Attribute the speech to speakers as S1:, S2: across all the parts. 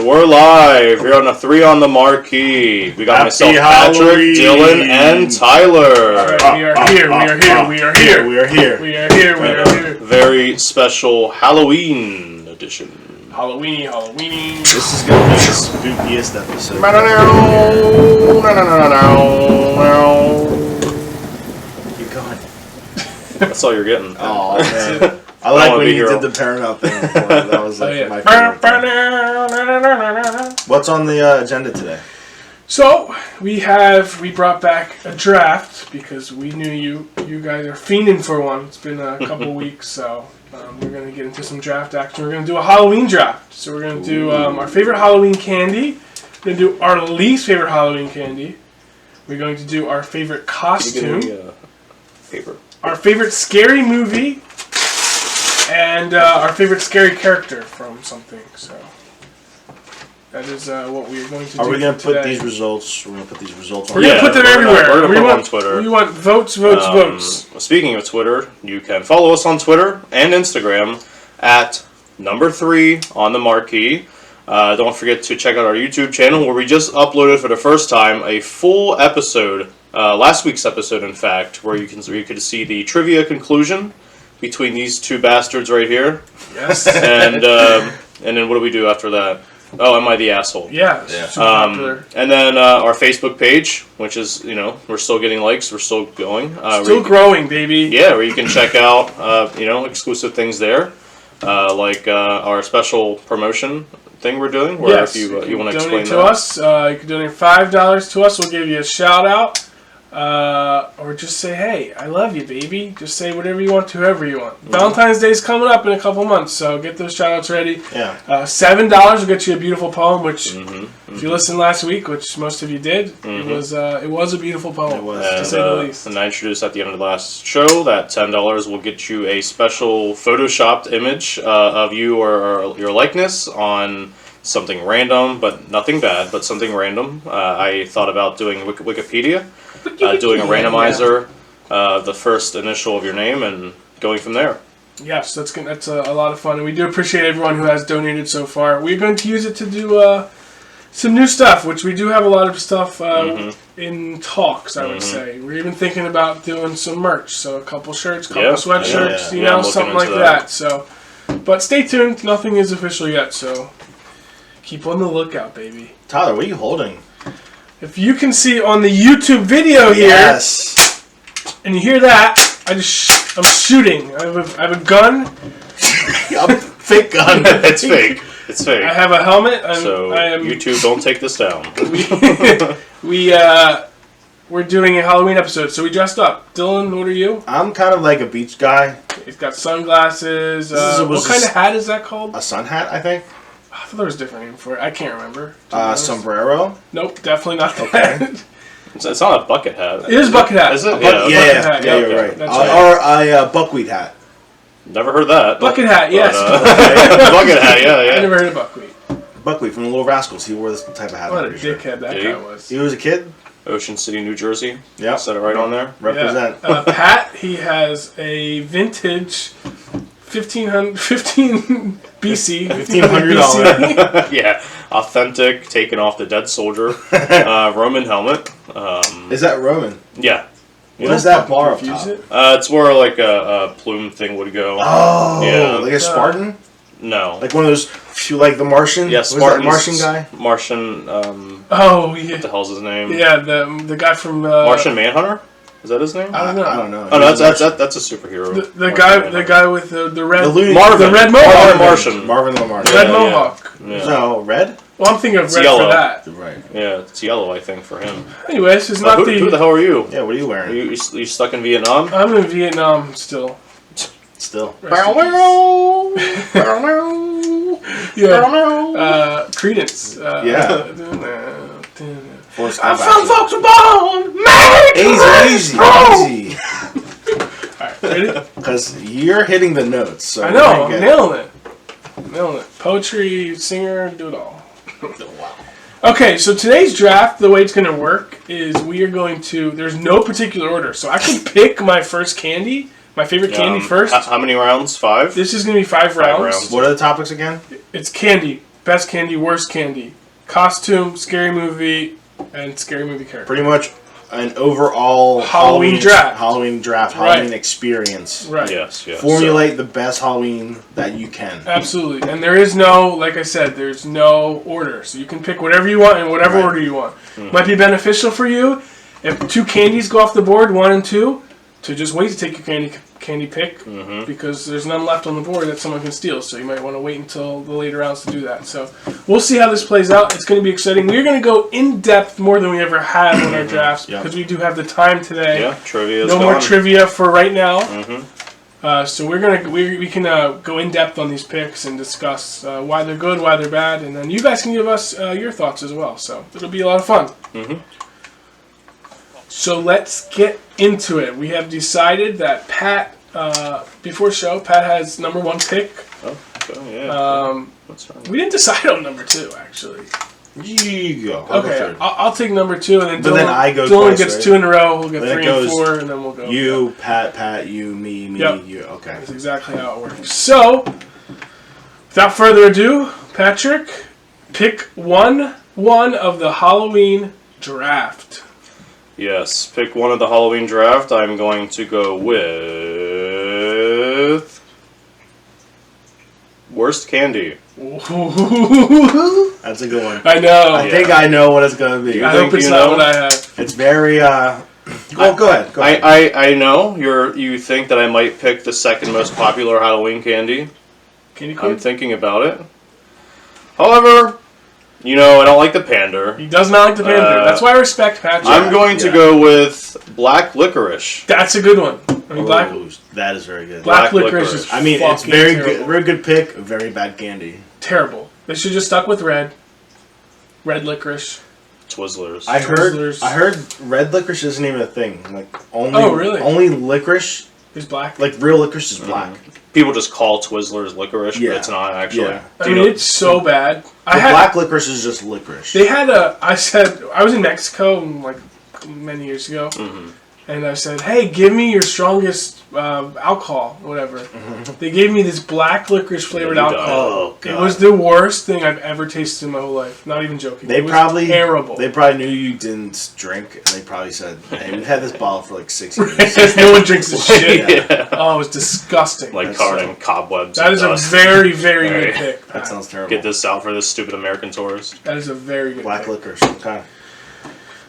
S1: we're live here on the 3 on the Marquee. We got myself, Patrick, Dylan, and Tyler.
S2: All right, we are here.
S1: Very special Halloween edition.
S2: Halloweeny.
S3: This is going to be the spookiest episode. Keep going.
S1: That's all you're getting.
S3: Oh, man. I like when you did the Paramount thing before. That was like my favorite thing. What's on the agenda today?
S2: So, we brought back a draft because we knew you guys are fiending for one. It's been a couple weeks, so we're going to get into some draft action. We're going to do a Halloween draft. So we're going to do our favorite Halloween candy. We're going to do our least favorite Halloween candy. We're going to do our favorite costume. Our favorite scary movie. And our favorite scary character from something. So that is what we're going to do.
S3: Are we going to
S2: today.
S3: put these results? We're going to put these results on.
S2: We're going to put them everywhere.
S1: We're going to put them on Twitter.
S2: We want votes.
S1: Speaking of Twitter, you can follow us on Twitter and Instagram at #3 on the Marquee. Don't forget to check out our YouTube channel where we just uploaded for the first time a full episode, last week's episode, in fact, where you could see the trivia conclusion between these two bastards right here.
S2: Yes.
S1: And then what do we do after that? Oh, am I the asshole?
S2: Yeah. Super popular.
S1: And then our Facebook page, which is, we're still getting likes. We're still going.
S2: Still growing, baby.
S1: Yeah, where you can check out, exclusive things there. Like our special promotion thing we're doing. Where
S2: yes.
S1: if you want to explain
S2: donate to us, you can donate $5 to us. We'll give you a shout out. Or just say, hey, I love you, baby. Just say whatever you want to whoever you want. Mm-hmm. Valentine's Day is coming up in a couple months, so get those shout-outs ready.
S3: Yeah.
S2: $7 will get you a beautiful poem, which, if you listened last week, which most of you did, it was a beautiful poem,
S3: it was.
S2: to say the least.
S1: And I introduced at the end of the last show that $10 will get you a special photoshopped image of you or your likeness on something random, but nothing bad, but something random. I thought about doing Wikipedia. Doing a randomizer, the first initial of your name, and going from there.
S2: Yes, that's a lot of fun, and we do appreciate everyone who has donated so far. We're going to use it to do some new stuff, which we do have a lot of stuff in talks, I would say. We're even thinking about doing some merch, so a couple shirts, sweatshirts, something like that. So, but stay tuned. Nothing is official yet, so keep on the lookout, baby.
S3: Tyler, what are you holding?
S2: If you can see on the YouTube video here,
S3: yes,
S2: and you hear that, I'm shooting. I have a gun.
S3: A fake gun.
S1: It's fake. It's fake.
S2: I have a helmet.
S1: YouTube, don't take this down.
S2: We're doing a Halloween episode, so we dressed up. Dylan, what are you?
S3: I'm kind of like a beach guy.
S2: He's got sunglasses. What kind of hat is that called?
S3: A sun hat, I think.
S2: I thought there was a different name for it. I can't remember.
S3: Sombrero?
S2: Nope, definitely not that.
S3: Okay.
S1: It's not a bucket hat.
S2: It is bucket hat.
S1: Is it?
S3: Yeah, you're right.
S2: That's right.
S3: Or a buckwheat hat.
S1: Never heard that.
S2: Bucket hat, yes.
S1: Bucket hat, yeah.
S2: I never heard of buckwheat.
S3: Buckwheat from the Little Rascals. He wore this type of hat.
S2: What a dickhead that guy was.
S3: He was a kid?
S1: Ocean City, New Jersey.
S3: Yeah.
S1: Said it right on there.
S3: Represent.
S2: Yeah. Pat, he has a vintage 15 BC.
S3: $1,500.
S1: Yeah. Authentic, taken off the dead soldier. Roman helmet.
S3: Is that Roman?
S1: Yeah.
S3: What is that bar up top?
S1: It's where like a plume thing would go.
S3: Oh,
S1: yeah.
S3: Like a Spartan?
S1: No.
S3: Like one of those, like the Martian?
S1: Yeah, Spartan.
S3: Martian guy?
S1: Martian,
S2: oh, yeah.
S1: What the hell's his name?
S2: Yeah, the guy from...
S1: Martian Manhunter? Is that his name?
S3: I don't know.
S1: Oh, no, that's a superhero.
S2: The guy with the red...
S1: Marvin.
S2: The red mohawk.
S1: Marvin
S3: the Martian.
S2: Red mohawk.
S1: Yeah.
S3: No, red?
S2: Well, I'm thinking of
S1: it's
S2: red
S1: yellow.
S2: for that.
S3: Right.
S1: Yeah, it's yellow, I think, for him.
S2: Anyways, it's not
S1: who the hell are you?
S3: Yeah, what are you wearing?
S1: You stuck in Vietnam?
S2: I'm in Vietnam still.
S3: Still.
S2: Yeah. Credence.
S3: Yeah.
S2: I'm from folks born.
S3: Easy.
S2: Alright, ready?
S3: Because you're hitting the notes. So
S2: I know, I'm nailing it. Poetry, singer, do it all.
S3: Wow.
S2: Okay, so today's draft, the way it's going to work is we are going to... There's no particular order, so I can pick my first candy, my favorite candy first.
S1: How many rounds? 5?
S2: This is going to be 5 rounds.
S3: What are the topics again?
S2: It's candy. best candy, worst candy, costume, scary movie, and scary movie character.
S3: Pretty much an overall
S2: Halloween draft,
S3: right. Halloween experience.
S2: Right.
S1: Yes.
S3: Formulate the best Halloween that you can.
S2: Absolutely. And there is no, like I said, there's no order. So you can pick whatever you want in whatever order you want. Mm-hmm. Might be beneficial for you if 2 candies go off the board, 1 and 2, to just wait to take your candy pick because there's none left on the board that someone can steal. So you might want to wait until the later rounds to do that. So we'll see how this plays out. It's going to be exciting. We're going to go in depth more than we ever have in our drafts because we do have the time today.
S1: Yeah, trivia.
S2: No more trivia for right now. So we can go in depth on these picks and discuss why they're good, why they're bad, and then you guys can give us your thoughts as well. So it'll be a lot of fun. So let's get into it. We have decided that Pat, before show, Pat has number 1 pick.
S1: Oh, okay, yeah.
S2: We didn't decide on number 2, actually.
S3: You go.
S2: Okay, I'll take number 2, and then Dylan,
S3: then I go
S2: Dylan
S3: twice,
S2: gets
S3: right?
S2: 2 in a row. We'll get
S3: then
S2: 3 and 4, and then we'll go.
S3: You, Pat, you, me,
S2: yep.
S3: you. Okay.
S2: That's exactly how it works. So, without further ado, Patrick, pick one of the Halloween draft.
S1: Yes, pick one of the Halloween draft. I'm going to go with worst candy.
S3: That's a good one.
S2: I know.
S3: I think I know what it's going to be.
S2: I hope it's not what I have.
S3: It's very. Well, go ahead.
S1: I know you think that I might pick the second most popular Halloween candy.
S2: Candy corn?
S1: I'm thinking about it. However, I don't like the pander.
S2: He does not like the pander. That's why I respect Patrick.
S1: I'm going to go with black licorice.
S2: That's a good one.
S3: That is very good.
S2: Black licorice is
S3: it's very
S2: terrible.
S3: good. Very good pick. Very bad candy.
S2: Terrible. They should just stuck with red. Red licorice.
S1: Twizzlers.
S3: I heard red licorice isn't even a thing.
S2: Really?
S3: Only licorice
S2: is black.
S3: Like real licorice is black.
S1: People just call Twizzlers licorice, but it's not actually.
S3: Yeah.
S2: It's so bad.
S3: Black licorice is just licorice.
S2: They had I was in Mexico many years ago, and I said, "Hey, give me your strongest alcohol, or whatever." They gave me this black licorice flavored alcohol.
S3: Oh, God.
S2: It was the worst thing I've ever tasted in my whole life. Not even joking. It was terrible.
S3: They probably knew you didn't drink, and they probably said, "Hey, we've had this bottle for like 6 years."
S2: No one drinks this shit.
S1: Yeah.
S2: Oh, it was disgusting.
S1: Covered in cobwebs.
S2: That is
S1: dust.
S2: a very, very good pick.
S3: That sounds terrible.
S1: Get this out for this stupid American tourist.
S2: That is a very good
S3: black
S2: pick.
S3: licorice. Okay.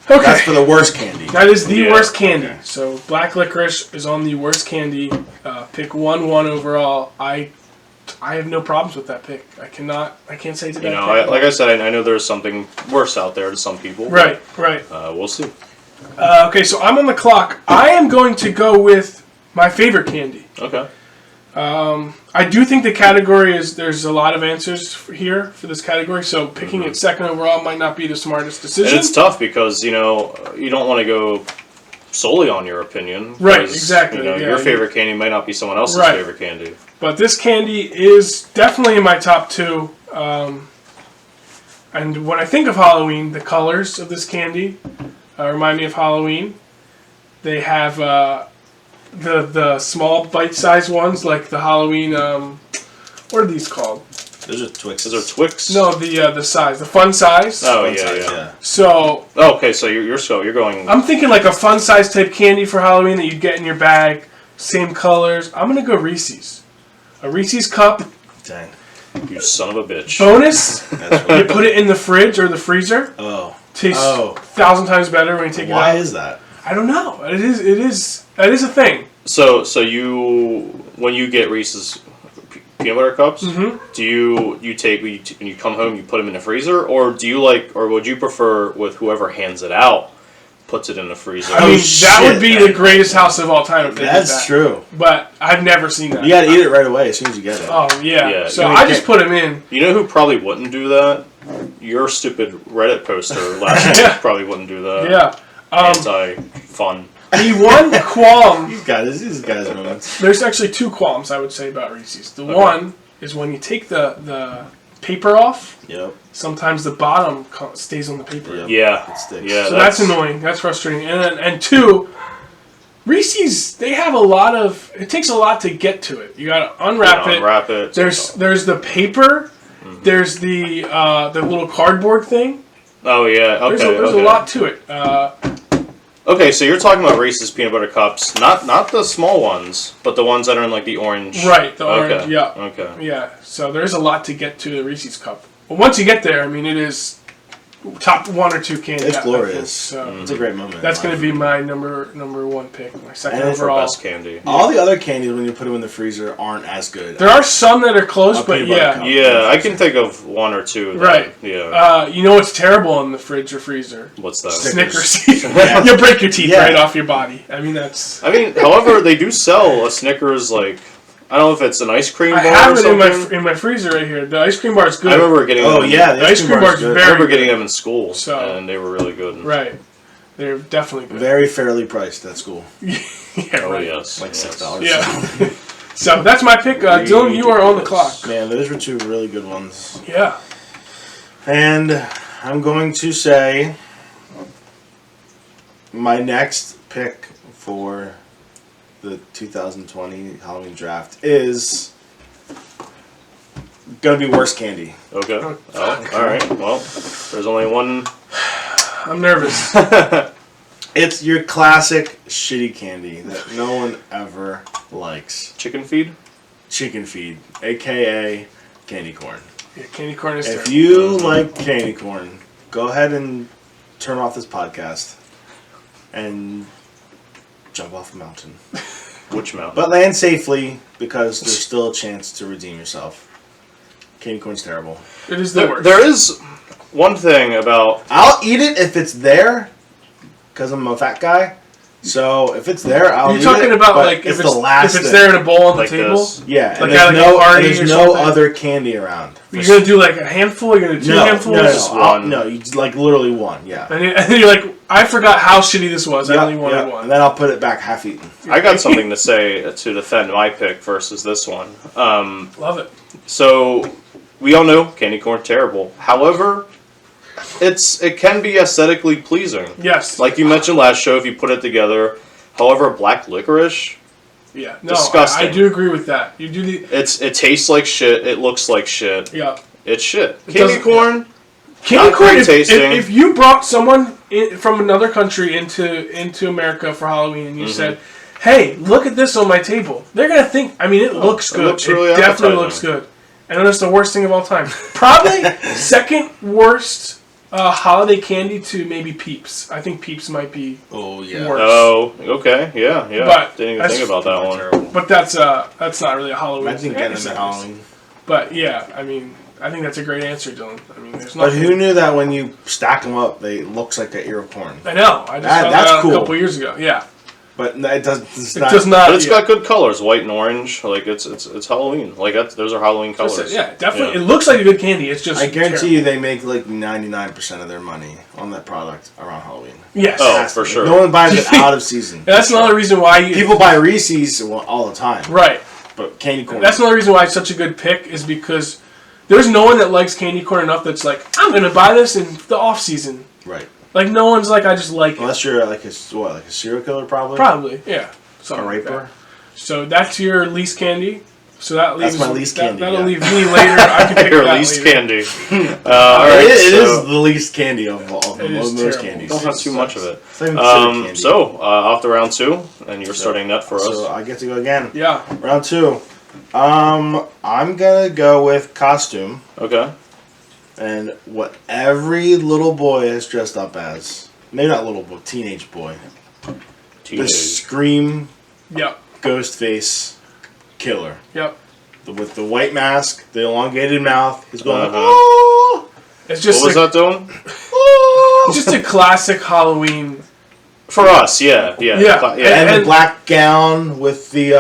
S3: That's for the worst candy.
S2: That is the worst candy. Okay. So black licorice is on the worst candy. Pick 1-1 overall. I have no problems with that pick. I can't say it's a bad pick.
S1: Like I said, I know there's something worse out there to some people.
S2: Right.
S1: We'll see.
S2: Okay, so I'm on the clock. I am going to go with my favorite candy.
S1: Okay.
S2: I do think the category there's a lot of answers here for this category, so picking it second overall might not be the smartest decision.
S1: And it's tough because, you don't want to go solely on your opinion.
S2: Right, exactly.
S1: Your favorite candy might not be someone else's favorite candy.
S2: But this candy is definitely in my top 2. And when I think of Halloween, the colors of this candy remind me of Halloween. They have the small bite-sized ones, like the Halloween. What are these called?
S3: Those are Twix.
S1: Those are Twix.
S2: No, the size, the fun size.
S1: Oh yeah.
S2: So.
S1: Okay, so you're going.
S2: I'm thinking like a fun size type candy for Halloween that you'd get in your bag, same colors. I'm gonna go Reese's. A Reese's cup.
S3: Dang.
S1: You son of a bitch.
S2: Bonus. You put it in the fridge or the freezer.
S3: Oh.
S2: Tastes 1,000 times better when you take it out.
S3: Why is that?
S2: I don't know. It is a thing.
S1: So when you get Reese's peanut butter cups, do you take when you come home you put them in the freezer, or would you prefer with whoever hands it out puts it in the freezer?
S2: I mean, that would be the greatest house of all time if they did that.
S3: That's true.
S2: But I've never seen that.
S3: You gotta eat it right away as soon as you get it.
S2: Oh yeah. So I just put them in.
S1: You know who probably wouldn't do that? Your stupid Reddit poster last week probably wouldn't do that.
S2: Yeah.
S1: Anti-fun.
S2: The one qualm.
S3: These guys moments.
S2: There's actually 2 qualms I would say about Reese's. The one is when you take the paper off.
S3: Yep.
S2: Sometimes the bottom stays on the paper.
S3: Yep.
S1: Yeah.
S3: It sticks.
S1: Yeah.
S2: So that's annoying. That's frustrating. And 2, Reese's, they have a lot of. It takes a lot to get to it. You gotta unwrap it.
S1: Unwrap it.
S2: There's the paper.
S1: Mm-hmm.
S2: There's the little cardboard thing.
S1: Oh yeah. Okay.
S2: There's a lot to it.
S1: Okay, so you're talking about Reese's peanut butter cups, not the small ones, but the ones that are in like the orange.
S2: Right, the orange. Yeah.
S1: Okay.
S2: Yeah. So there's a lot to get to the Reese's cup. But once you get there, I mean, it is top 1 or 2 candy.
S3: It's glorious.
S2: So
S3: It's a great moment.
S2: that's going to be my number 1 pick. My second
S3: And it's
S1: For
S2: overall.
S1: best candy.
S3: All the other candies, when you put them in the freezer, aren't as good.
S2: There are some that are close,
S3: A
S2: but
S3: peanut butter
S2: yeah.
S3: cup.
S1: Yeah, I can think of 1 or 2. That,
S2: Right.
S1: Yeah.
S2: You know what's terrible in the fridge or freezer?
S1: What's that?
S2: Snickers.
S3: Yeah.
S2: You break your teeth
S3: Yeah.
S2: right off your body. I mean, that's...
S1: I mean, however, they do sell a Snickers like I don't know if it's an ice cream
S2: I
S1: bar
S2: have
S1: or
S2: it
S1: something.
S2: in my freezer right here. The ice cream bar is good.
S1: I remember getting them.
S2: the ice cream bar is
S3: good.
S2: very
S1: I remember
S2: good.
S1: getting them in school,
S2: So-
S1: and they were really good.
S2: Right. They're definitely good.
S3: Very fairly priced at school.
S2: Yeah,
S1: Oh
S2: right.
S1: yes,
S3: Like
S1: yes.
S3: $6.
S2: Yeah. So that's my pick. Dylan, you are on the clock.
S3: Man, those were 2 really good ones.
S2: Yeah.
S3: And I'm going to say my next pick for the 2020 Halloween draft is gonna be worst candy.
S1: Okay. Oh, all right. Well, there's only one.
S2: I'm nervous.
S3: It's your classic shitty candy that no one ever likes.
S1: Chicken feed.
S3: Chicken feed, aka candy corn.
S2: Yeah, candy corn is
S3: If
S2: terrible.
S3: you like candy corn, go ahead and turn off this podcast and jump off a mountain.
S1: Which mountain?
S3: But land safely, because there's still a chance to redeem yourself. Candy corn's terrible.
S2: It is the
S1: There,
S2: worst.
S1: there is one thing about
S3: I'll eat it if it's there, because I'm a fat guy. So if it's there, I'll
S2: You're
S3: eat
S2: talking
S3: it.
S2: about
S3: but
S2: like if
S3: the
S2: it's
S3: last thing.
S2: there in a bowl on the
S1: like
S2: table.
S1: this.
S3: Yeah,
S2: Like
S3: and
S2: at,
S3: there's
S2: like, a
S3: no,
S2: party
S3: there's
S2: or
S3: no
S2: something?
S3: other candy around.
S2: You're gonna do like a handful. You're gonna do 2 handfuls.
S1: Just one.
S3: No, you just, like literally one. Yeah.
S2: And then you're like, I forgot how shitty this was. I only wanted
S3: And
S2: one.
S3: then I'll put it back half eaten.
S1: I got something to say to defend my pick versus this one.
S2: Love it.
S1: So we all know candy corn terrible. However, it can be aesthetically pleasing.
S2: Yes.
S1: Like you mentioned last show, if you put it together. However, black licorice,
S2: Yeah. No,
S1: disgusting.
S2: I do agree with that. You do the.
S1: it tastes like shit. It looks like shit.
S2: Yeah.
S1: It's shit.
S2: It
S1: Candy
S2: doesn't-
S1: corn.
S2: Candy
S1: Not
S2: corn.
S1: great
S2: If,
S1: tasting.
S2: if you brought someone from another country into America for Halloween and you said, "Hey, look at this on my table," they're gonna think. I mean, it looks
S1: it
S2: good.
S1: looks really
S2: it definitely
S1: appetizing.
S2: looks good. And it's the worst thing of all time. Probably second worst holiday candy to maybe Peeps. I think Peeps might be
S3: Oh yeah.
S2: worse.
S1: Oh, okay, yeah.
S2: But
S1: Didn't even
S2: that's-
S1: think about that one.
S2: But that's not really a Halloween
S3: Imagine
S2: thing.
S3: getting them at Halloween.
S2: But yeah, I mean, I think that's a great answer, Dylan. I mean, there's
S3: But
S2: nothing.
S3: who knew that when you stack them up, they looks like the ear of corn?
S2: I know. I just
S3: That-
S2: found
S3: that's
S2: that out
S3: cool.
S2: a couple years ago. Yeah,
S3: But it does. It's
S2: it
S3: not,
S2: does not.
S1: But it's
S2: yeah.
S1: got good colors, white and orange. Like it's Halloween. Like those are Halloween colors.
S2: Yeah, definitely.
S1: Yeah.
S2: It looks like a good candy. It's just.
S3: I guarantee
S2: terrible.
S3: you, they make like 99% of their money on that product around Halloween.
S2: Yes.
S1: Oh,
S3: Has to
S1: for
S3: be.
S1: sure.
S3: No one buys it out of season.
S2: That's another reason why you.
S3: People buy Reese's all the time,
S2: Right.
S3: but candy corn.
S2: That's another reason why it's such a good pick is because there's no one that likes candy corn enough that's like, I'm gonna buy this in the off season.
S3: right.
S2: Like no one's like, I just like it.
S3: Unless you're like a serial killer, probably.
S2: Probably. Yeah.
S3: A
S2: Something like
S3: raper.
S2: that. So that's your least candy. So that leaves.
S3: my least candy,
S2: That'll
S3: yeah.
S2: leave me later. I can pick
S1: Your
S2: that
S1: least
S2: later.
S1: candy. All right,
S3: It is
S1: so
S3: the least candy of
S2: It is
S3: most
S2: terrible.
S3: candies.
S1: don't have too much of it.
S3: It's not even considered candy.
S1: So off to round 2, and you're starting that for us.
S3: So I get to go again.
S2: Yeah.
S3: Round 2. I'm gonna go with costume
S1: Okay.
S3: and what every little boy is dressed up as. Maybe not little boy, teenage boy. The
S1: Teenage.
S3: Scream
S2: Yep.
S3: Ghostface killer.
S2: Yep.
S3: With the white mask, the elongated mouth. He's going,
S1: Uh-huh.
S3: oh,
S2: It's just
S1: What was
S2: like,
S1: that doing?
S3: oh.
S2: just a classic Halloween.
S1: For us, yeah.
S2: Yeah.
S3: And the
S2: And-
S3: black gown with the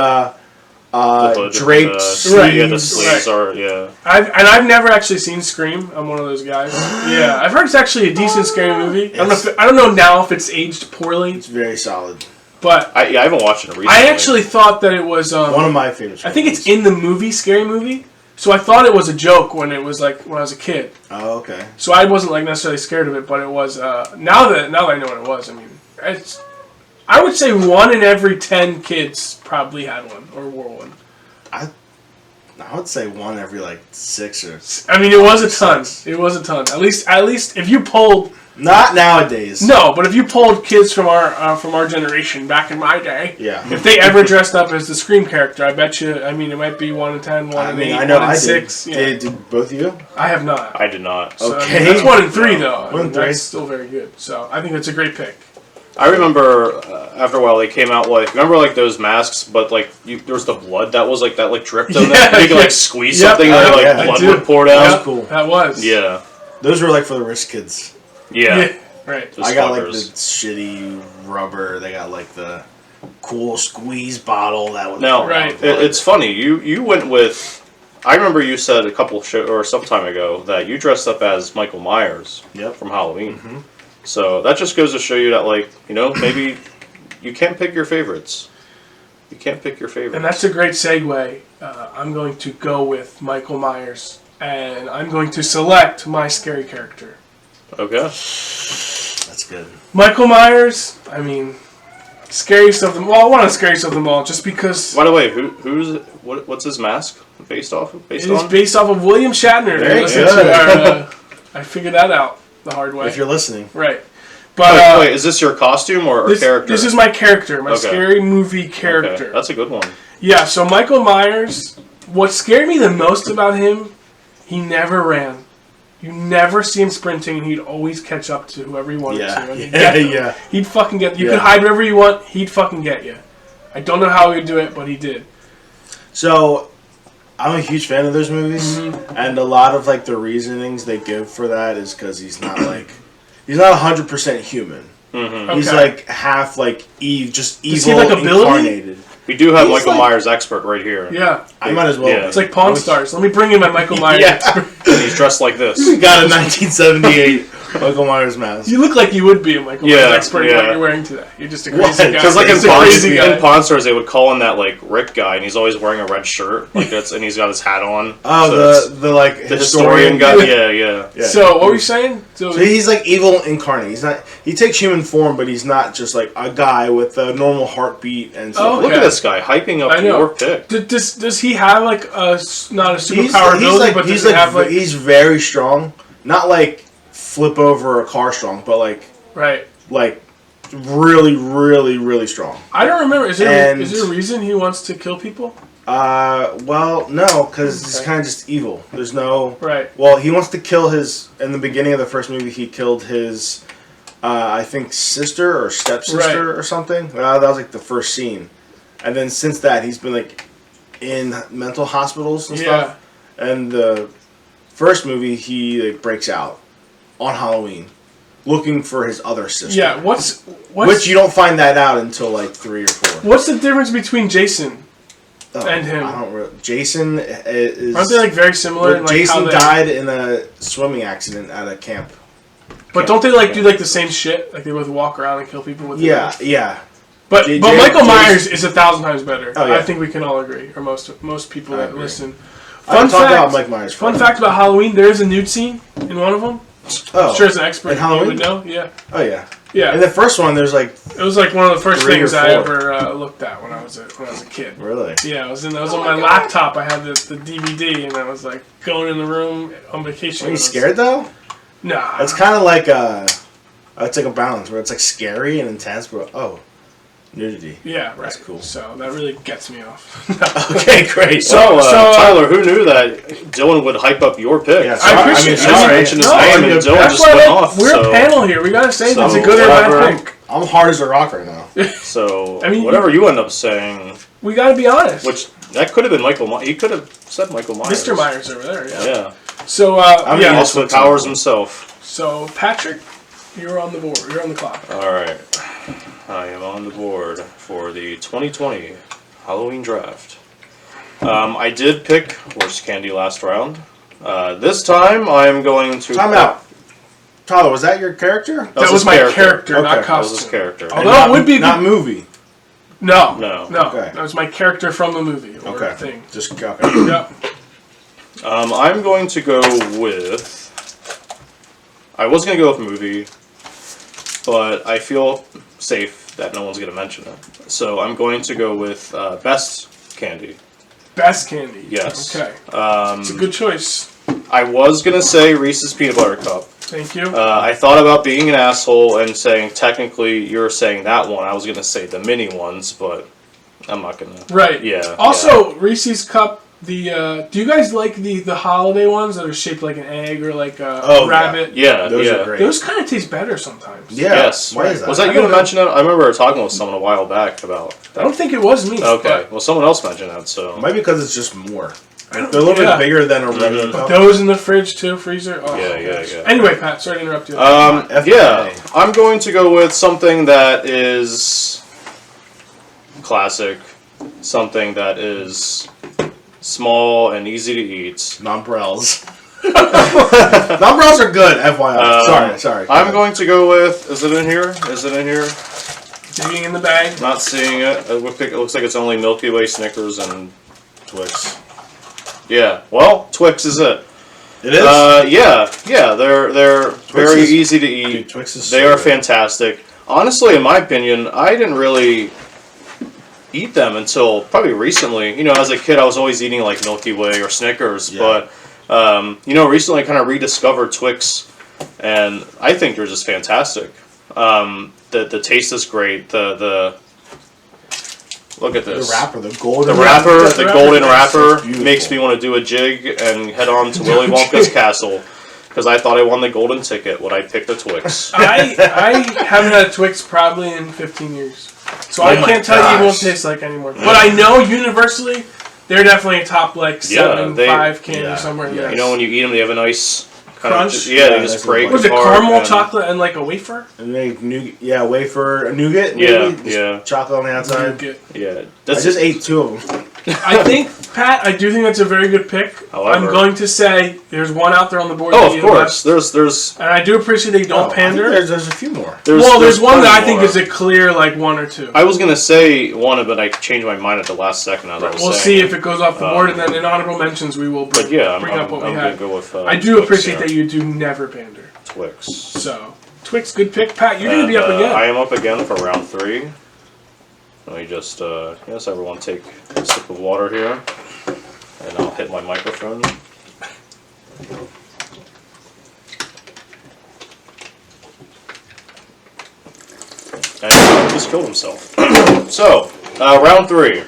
S1: The hood,
S3: draped
S1: the-
S3: sleeves.
S1: Yeah, the sleeves are, yeah.
S2: I've never actually seen Scream. I'm one of those guys. Yeah, I've heard it's actually a decent scary movie. I don't know now if it's aged poorly,
S3: It's very solid.
S2: but
S1: I haven't watched it recently.
S2: I actually thought that it was.
S3: One of my favorites.
S2: I think it's in the movie Scary Movie. So I thought it was a joke when it was like when I was a kid.
S3: Oh, okay.
S2: So I wasn't like necessarily scared of it, but it was. Now that I know what it was, I mean, it's. I would say 1 in every 10 kids probably had one or wore one.
S3: I would say one every like 6 or.
S2: I mean, it was a ton. It was a ton. At least if you polled.
S3: Not nowadays.
S2: No, but if you polled kids from our generation back in my day,
S3: yeah,
S2: if they ever dressed up as the Scream character, I bet you. I mean, it might be 1 in 10, 1 in 8,
S3: I know
S2: 1 in
S3: I
S2: 6.
S3: did.
S2: Yeah.
S3: Did both of you?
S2: I have not.
S1: I did not.
S2: So,
S3: Okay,
S2: I mean, that's 1 in 3 though.
S3: 1 in 3.
S2: That's still very good. So I think that's a great pick.
S1: I remember after a while they came out like remember like those masks, but like there was the blood that was like that like dripped on them. You could like squeeze something and like blood would pour down.
S3: That was cool.
S2: That was.
S1: Yeah.
S3: Those were like for the rich kids.
S1: Yeah.
S2: Right.
S1: Those
S3: I got like the
S1: fuckers.
S3: shitty rubber. They got like the cool squeeze bottle that was.
S1: Now,
S2: Right.
S1: it's funny. You went with. I remember you said a couple or some time ago that you dressed up as Michael Myers.
S3: Yep.
S1: From Halloween. Mm-hmm. So that just goes to show you that, like, you know, maybe you can't pick your favorites. You can't pick your favorites.
S2: And that's a great segue. I'm going to go with Michael Myers, and I'm going to select my scary character.
S1: Okay.
S3: That's good.
S2: Michael Myers. I mean, scariest of them. Well, one of the scariest of them all, just because.
S1: By the way, what's his mask based off?
S2: It is based off of William Shatner.
S3: Very
S2: Listen
S3: good.
S2: to I figured that out the hard way.
S3: If you're listening.
S2: Right. But
S1: wait, is this your costume or character?
S2: This is my character, my
S1: Okay.
S2: scary movie character.
S1: Okay. That's a good one.
S2: Yeah, so Michael Myers, what scared me the most about him, he never ran. You never see him sprinting, and he'd always catch up to whoever he wanted to. And he'd get them. He'd fucking get you.
S3: Yeah.
S2: Could hide wherever you want, he'd fucking get you. I don't know how he'd do it, but he did.
S3: So, I'm a huge fan of those movies, and a lot of like the reasonings they give for that is because he's not 100% human.
S1: Mm-hmm.
S3: He's
S2: Okay.
S3: like half like just evil
S2: Does he have, like, ability?
S3: incarnated.
S1: We do have
S3: He's
S1: Michael
S3: like-
S1: Myers expert right here.
S2: Yeah.
S3: I might as well.
S1: Yeah.
S2: It's like Pawn Stars. Let me bring in my Michael Myers.
S3: Yeah.
S1: And he's dressed like this.
S3: We got a 1978 Michael Myers mask.
S2: You look like you would be a Michael Myers expert in what
S1: yeah.
S2: you're wearing today. You're just a
S3: What?
S2: crazy guy.
S1: Because like
S2: Just
S1: in
S2: a
S1: Pawn,
S2: crazy guy.
S1: in Pawn Stars, they would call him that like Rick guy, and he's always wearing a red shirt, like that's, and he's got his hat on.
S3: Oh,
S1: so
S3: the like
S1: the historian guy. Yeah.
S3: Yeah.
S2: So, what were you saying?
S3: So he's like evil incarnate. He's not. He takes human form, but he's not just like a guy with a normal heartbeat and stuff.
S2: Oh,
S1: Look
S2: okay.
S1: at this guy hyping up
S2: I know.
S1: your pick.
S2: Does he have like not a superpower ability, but does he have like
S3: he's very strong. Not like flip over a car strong, but like
S2: right?
S3: really, really, really strong.
S2: I don't remember. Is there
S3: And-
S2: a reason he wants to kill people?
S3: Well, no, because he's kind of just evil. There's no
S2: Right.
S3: Well, he wants to kill his. In the beginning of the first movie, he killed his, I think, sister or stepsister or something. That was like the first scene, and then since that, he's been like in mental hospitals and stuff. And the first movie, he like breaks out on Halloween, looking for his other sister.
S2: Yeah. What's
S3: Which you don't find that out until like 3 or 4.
S2: what's the difference between Jason
S3: Oh,
S2: and him?
S3: I don't really. Jason is.
S2: Aren't they like very similar? In, like,
S3: Jason
S2: how they,
S3: died in a swimming accident at a camp.
S2: but don't they like do like the same shit? Like they both walk around and kill people with.
S3: Yeah,
S2: their-
S3: yeah.
S2: But
S3: J-
S2: Michael
S3: Jason-
S2: Myers is 1,000 times better.
S3: Oh, yeah.
S2: I think we can all agree, or most people
S3: I
S2: that
S3: agree.
S2: listen.
S3: I can talk about Mike Myers.
S2: Fun fact about Halloween: there is a nude scene in one of them.
S3: Oh,
S2: I'm sure as an expert,
S3: in
S2: you
S3: Halloween?
S2: would know. Yeah,
S3: Oh yeah.
S2: yeah.
S3: In the first one, there's like
S2: It was like one of the first
S3: 3 or
S2: things I
S3: 4.
S2: ever looked at when I was a kid.
S3: really.
S2: Yeah, I was on my laptop. I had the DVD, and I was like going in the room on vacation.
S3: Are you
S2: and I was-
S3: scared though?
S2: Nah.
S3: It's kind of like it's like a balance where it's like scary and intense, but nudity.
S2: Yeah, right.
S3: That's cool.
S2: So that really gets me off.
S3: Okay, great.
S1: So,
S2: So,
S1: Tyler, who knew that Dylan would hype up your pick?
S3: Yeah,
S2: I appreciate
S1: I
S2: it.
S1: just mentioned his
S2: No,
S1: name, and
S3: that's
S1: Dylan
S2: That's
S1: just
S2: why
S1: went off.
S2: we're
S1: so,
S2: a panel here. We gotta say if it's a
S1: So,
S2: good or bad
S1: whatever.
S2: pick.
S3: I'm hard as a rock right now.
S1: So,
S2: I mean,
S1: whatever you end up saying,
S2: We gotta be honest.
S1: which that could have been Michael. He could have said Michael Myers.
S2: Mr. Myers over there. Yeah.
S1: Yeah.
S2: So
S3: I mean,
S2: yeah.
S3: also-
S1: Austin Powers himself.
S2: So Patrick, you're on the board. You're on the clock.
S1: All right. I am on the board for the 2020 Halloween draft. I did pick worst candy last round. This time I'm going to.
S3: Time out. Tyler, was that your character?
S2: That was
S1: his
S2: my character,
S3: Okay.
S2: not
S1: That was his
S2: costume.
S1: character.
S2: Although
S3: not,
S2: it would be
S3: not movie.
S2: No.
S1: No.
S3: Okay.
S2: That was my character from the movie or
S3: Okay.
S2: thing.
S3: Just okay.
S2: Yeah.
S1: I'm going to go with. I was going to go with movie, but I feel safe that no one's going to mention it. So I'm going to go with best candy.
S2: Best candy.
S1: Yes.
S2: Okay. It's a good choice.
S1: I was gonna say Reese's Peanut Butter Cup.
S2: Thank you.
S1: I thought about being an asshole and saying technically you're saying that one. I was gonna say the mini ones, but I'm not gonna.
S2: Right.
S1: Yeah.
S2: Also, Reese's Cup. Do you guys like the holiday ones that are shaped like an egg or like a rabbit?
S1: Yeah.
S3: Those
S1: yeah.
S3: are great.
S2: Those kind of taste better sometimes.
S3: Yeah.
S1: Yes.
S3: Why is that?
S1: Was that
S2: I
S1: you
S2: don't
S1: that mentioned it? I remember talking with someone a while back about.
S2: I don't think it was me.
S1: Okay. Well, someone else mentioned that, so.
S3: Maybe because it's just more. They're a little bit bigger than a regular
S2: But
S3: cup.
S2: those in the fridge too, freezer. Oh,
S1: Yeah.
S2: Anyway, Pat, sorry to interrupt you.
S1: Yeah. I'm going to go with something that is classic, something that is small and easy to eat.
S3: Nonpareils. Nonpareils are good, FYI. Sorry.
S1: I'm going to go with. Is it in here? Is it in here?
S2: Digging in the bag.
S1: Not seeing it. It looks like it's only Milky Way, Snickers, and
S3: Twix.
S1: yeah. Well, Twix is it.
S3: It is?
S1: Yeah. They're very
S3: is-
S1: easy to eat.
S3: Dude, Twix is
S1: They
S3: so
S1: are
S3: good.
S1: fantastic. Honestly, in my opinion, I didn't really eat them until probably recently. You know, as a kid, I was always eating like Milky Way or Snickers,
S3: Yeah.
S1: but recently I kind of rediscovered Twix, and I think they're just fantastic. The taste is great. The look at
S3: The
S1: this.
S3: wrapper, the
S1: The
S3: golden
S1: wrapper,
S2: That's
S1: the
S2: the
S1: golden
S3: wrapper.
S1: wrapper,
S3: It's beautiful.
S1: makes me want to do a jig and head on to Willy Wonka's castle because I thought I won the golden ticket when I picked the Twix.
S2: I haven't had a Twix probably in 15 years. So I
S3: Oh my
S2: can't tell you what
S3: gosh.
S2: it tastes like anymore. But I know universally, they're definitely a top like 7,
S1: they-
S2: 5 candy
S3: yeah,
S2: somewhere in
S3: yeah.
S2: there.
S1: You know, when you eat them, they have a nice kind
S2: Crunch?
S1: of yeah, they
S3: Yeah,
S1: just
S3: nice
S1: break
S3: little
S2: was it
S1: apart
S2: caramel,
S1: and-
S2: chocolate, and like a wafer?
S3: And make wafer, nougat.
S1: Yeah,
S3: maybe? Just
S1: yeah.
S3: chocolate on the outside.
S2: Nougat.
S1: Yeah,
S3: I
S1: that's
S3: just ate 2 of them.
S2: I think, Pat, I do think that's a very good pick.
S1: However-
S2: I'm going to say there's one out there on the board.
S1: Oh,
S2: that
S1: of
S2: you
S1: course.
S2: left.
S1: There's
S2: And I do appreciate they don't
S3: I think
S2: pander.
S3: there's a few more.
S2: There's one that I
S1: plenty
S2: think
S1: more.
S2: is a clear like 1 or 2.
S1: I was gonna say one, but I changed my mind at the last second. As I was
S2: We'll
S1: saying.
S2: see if it goes off the board, and then in honorable mentions we will
S1: But yeah,
S2: bring up what we
S1: I'm
S2: have.
S1: gonna go with.
S2: I do
S1: Twix
S2: appreciate
S1: here.
S2: that you do never pander.
S1: Twix.
S2: So, Twix, good pick. Pat, you're going to
S1: And,
S2: be up again.
S1: I am up again for round 3. Let me just, yes, everyone take a sip of water here. And I'll hit my microphone. And he just killed himself. So, round 3.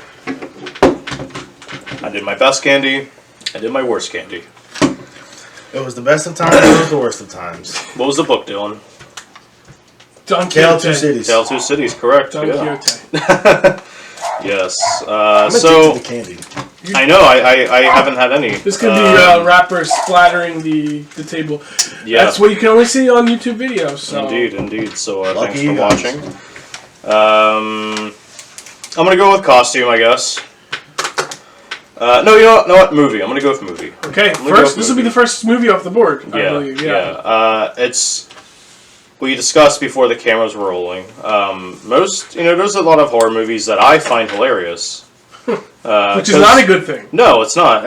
S1: I did my best candy. I did my worst candy.
S3: It was the best of times, it was the worst of times.
S1: What was the book, Dylan?
S2: Don
S3: Tale of
S2: Quixote.
S3: Two Cities.
S1: Tale of Two Cities, correct.
S2: Don
S1: yeah.
S2: Quixote.
S1: Yes.
S3: I'm
S1: So,
S3: addicted to candy.
S1: I know, I haven't had any.
S2: This could be rappers splattering the table.
S1: Yeah.
S2: That's what you can only see on YouTube videos. So.
S1: Indeed. So thanks
S3: Lucky
S1: for
S3: you guys.
S1: watching. I'm gonna go with costume, I guess. No, you know what? Movie. I'm gonna go with movie.
S2: Okay,
S1: gonna go
S2: first,
S1: with
S2: this will be
S1: movie.
S2: the first movie off the board, I
S1: Yeah,
S2: believe.
S1: yeah. It's we discussed before the cameras were rolling. There's a lot of horror movies that I find hilarious.
S2: Which is not a good thing.
S1: No, it's not.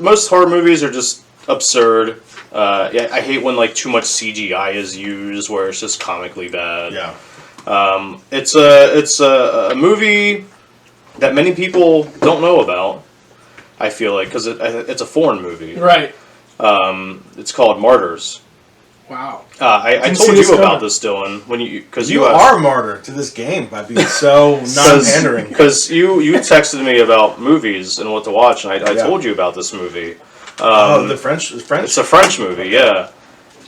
S1: Most horror movies are just absurd. I hate when like too much CGI is used, where it's just comically bad.
S3: Yeah.
S1: It's a movie that many people don't know about. I feel like because it's a foreign movie.
S2: Right.
S1: It's called Martyrs.
S2: Wow.
S1: I
S2: Didn't
S1: told
S2: see this
S1: you about
S2: coming.
S1: this, Dylan, when because
S3: You are a martyr to this game by being so non-pandering.
S1: Because you texted me about movies and what to watch, and I
S3: Yeah.
S1: told you about this movie.
S3: The French?
S1: It's a French movie, yeah.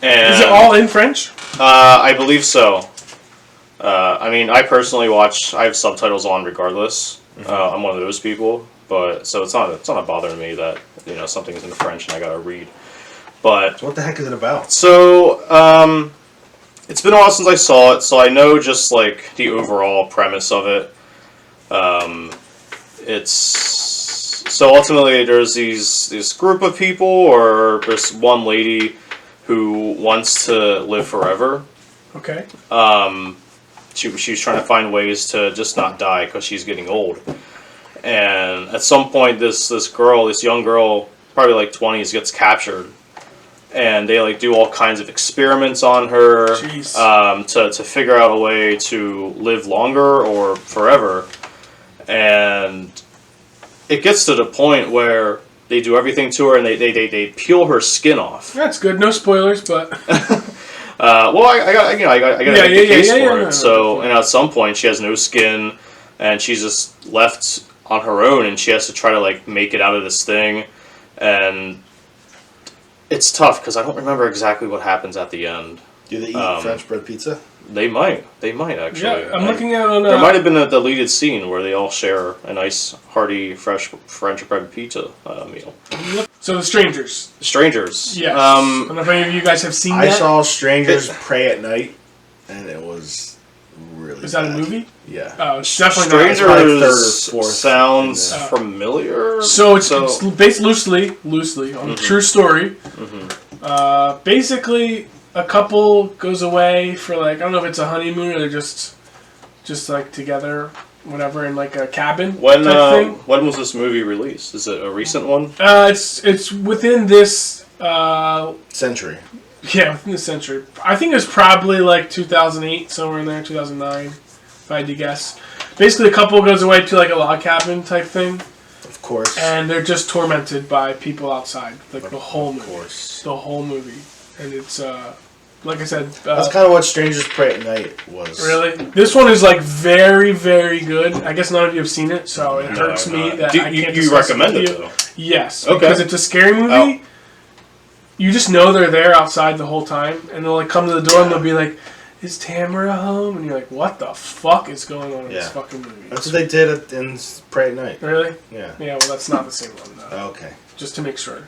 S1: And
S2: Is it all in French?
S1: I believe so. I personally watch. I have subtitles on regardless. I'm one of those people, but so it's not bothering me that something's in French and I gotta read. But
S3: So what the heck is it about?
S1: so it's been a while since I saw it, so I know just like the overall premise of it. It's so ultimately there's this group of people, or there's one lady who wants to live forever.
S2: Okay.
S1: She's trying to find ways to just not die because she's getting old. And at some point, this young girl, probably like 20s, gets captured, and they like do all kinds of experiments on her to figure out a way to live longer or forever. And it gets to the point where they do everything to her and they peel her skin off.
S2: That's good. No spoilers, but
S1: Well, I got to make the case for it.
S2: No,
S1: So, and at some point, she has no skin, and she's just left on her own, and she has to try to like make it out of this thing, and it's tough because I don't remember exactly what happens at the end.
S3: Do they eat French bread pizza?
S1: They might actually.
S2: yeah, I'm looking at it on.
S1: There might have been a deleted scene where they all share a nice, hearty, fresh French bread pizza meal.
S2: So the Strangers.
S1: Strangers.
S2: Yes. I don't know if any of you guys have seen
S3: I
S2: that.
S3: saw Strangers Pray at Night, and it was really
S2: Is that a
S3: bad.
S2: movie?
S3: Yeah.
S2: Oh, it's definitely not.
S3: probably third or
S1: Strangers
S3: fourth
S1: sounds
S2: in there.
S1: familiar.
S2: So it's based loosely on a true story. Basically, a couple goes away for like, I don't know if it's a honeymoon or they're just like together, whatever, in like a cabin
S1: When
S2: type thing.
S1: when was this movie released? Is it a recent one?
S2: It's within this
S3: Century.
S2: within this century. I think it was probably like 2008, somewhere in there, 2009, if I had to guess. Basically, a couple goes away to like a log cabin type thing,
S3: Of course.
S2: and they're just tormented by people outside, like the whole movie.
S3: Of course.
S2: The whole movie, and it's like I said,
S3: That's kind of what Strangers Pray at Night was.
S2: really. This one is like very, very good. I guess none of you have seen it, so it
S1: No,
S2: hurts
S1: I've
S2: me
S1: not.
S2: that
S1: Do
S2: I can't
S1: you
S2: discuss
S1: recommend
S2: with
S1: it
S2: you.
S1: though?
S2: Yes,
S1: Okay.
S2: because it's a scary movie. You just know they're there outside the whole time, and they'll like come to the door and they'll be like, "Is Tamara home?" And you're like, "What the fuck is going on in this
S3: Yeah.
S2: fucking movie?"
S3: That's what they did in Pray at Night.
S2: Really?
S3: Yeah.
S2: Yeah. Well, that's not the same one though.
S3: Okay.
S2: Just to make sure.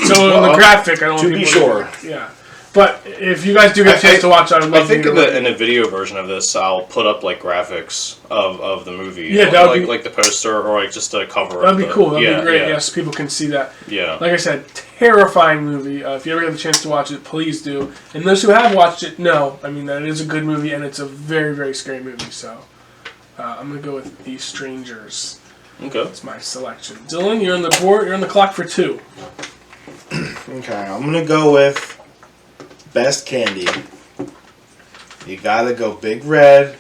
S2: So in the graphic, I don't
S3: to
S2: want
S3: be
S2: people
S3: sure.
S2: Yeah. But if you guys do get a chance to watch it, I would love
S1: I think
S2: to
S1: in
S2: hear
S1: the video version of this, I'll put up like graphics of the movie.
S2: Yeah, that would be-
S1: like the poster or like just a cover.
S2: That'd be
S1: of the-
S2: cool. That'd
S1: yeah,
S2: be great.
S1: Yeah.
S2: Yes, people can see that.
S1: Yeah.
S2: Like I said, terrifying movie. If you ever get the chance to watch it, please do. And those who have watched it know, I mean, that it is a good movie and it's a very, very scary movie. So I'm going to go with The Strangers.
S1: Okay.
S2: That's my selection. Dylan, you're on the board. You're on the clock for 2.
S3: Okay, I'm gonna go with best candy. You gotta go Big Red,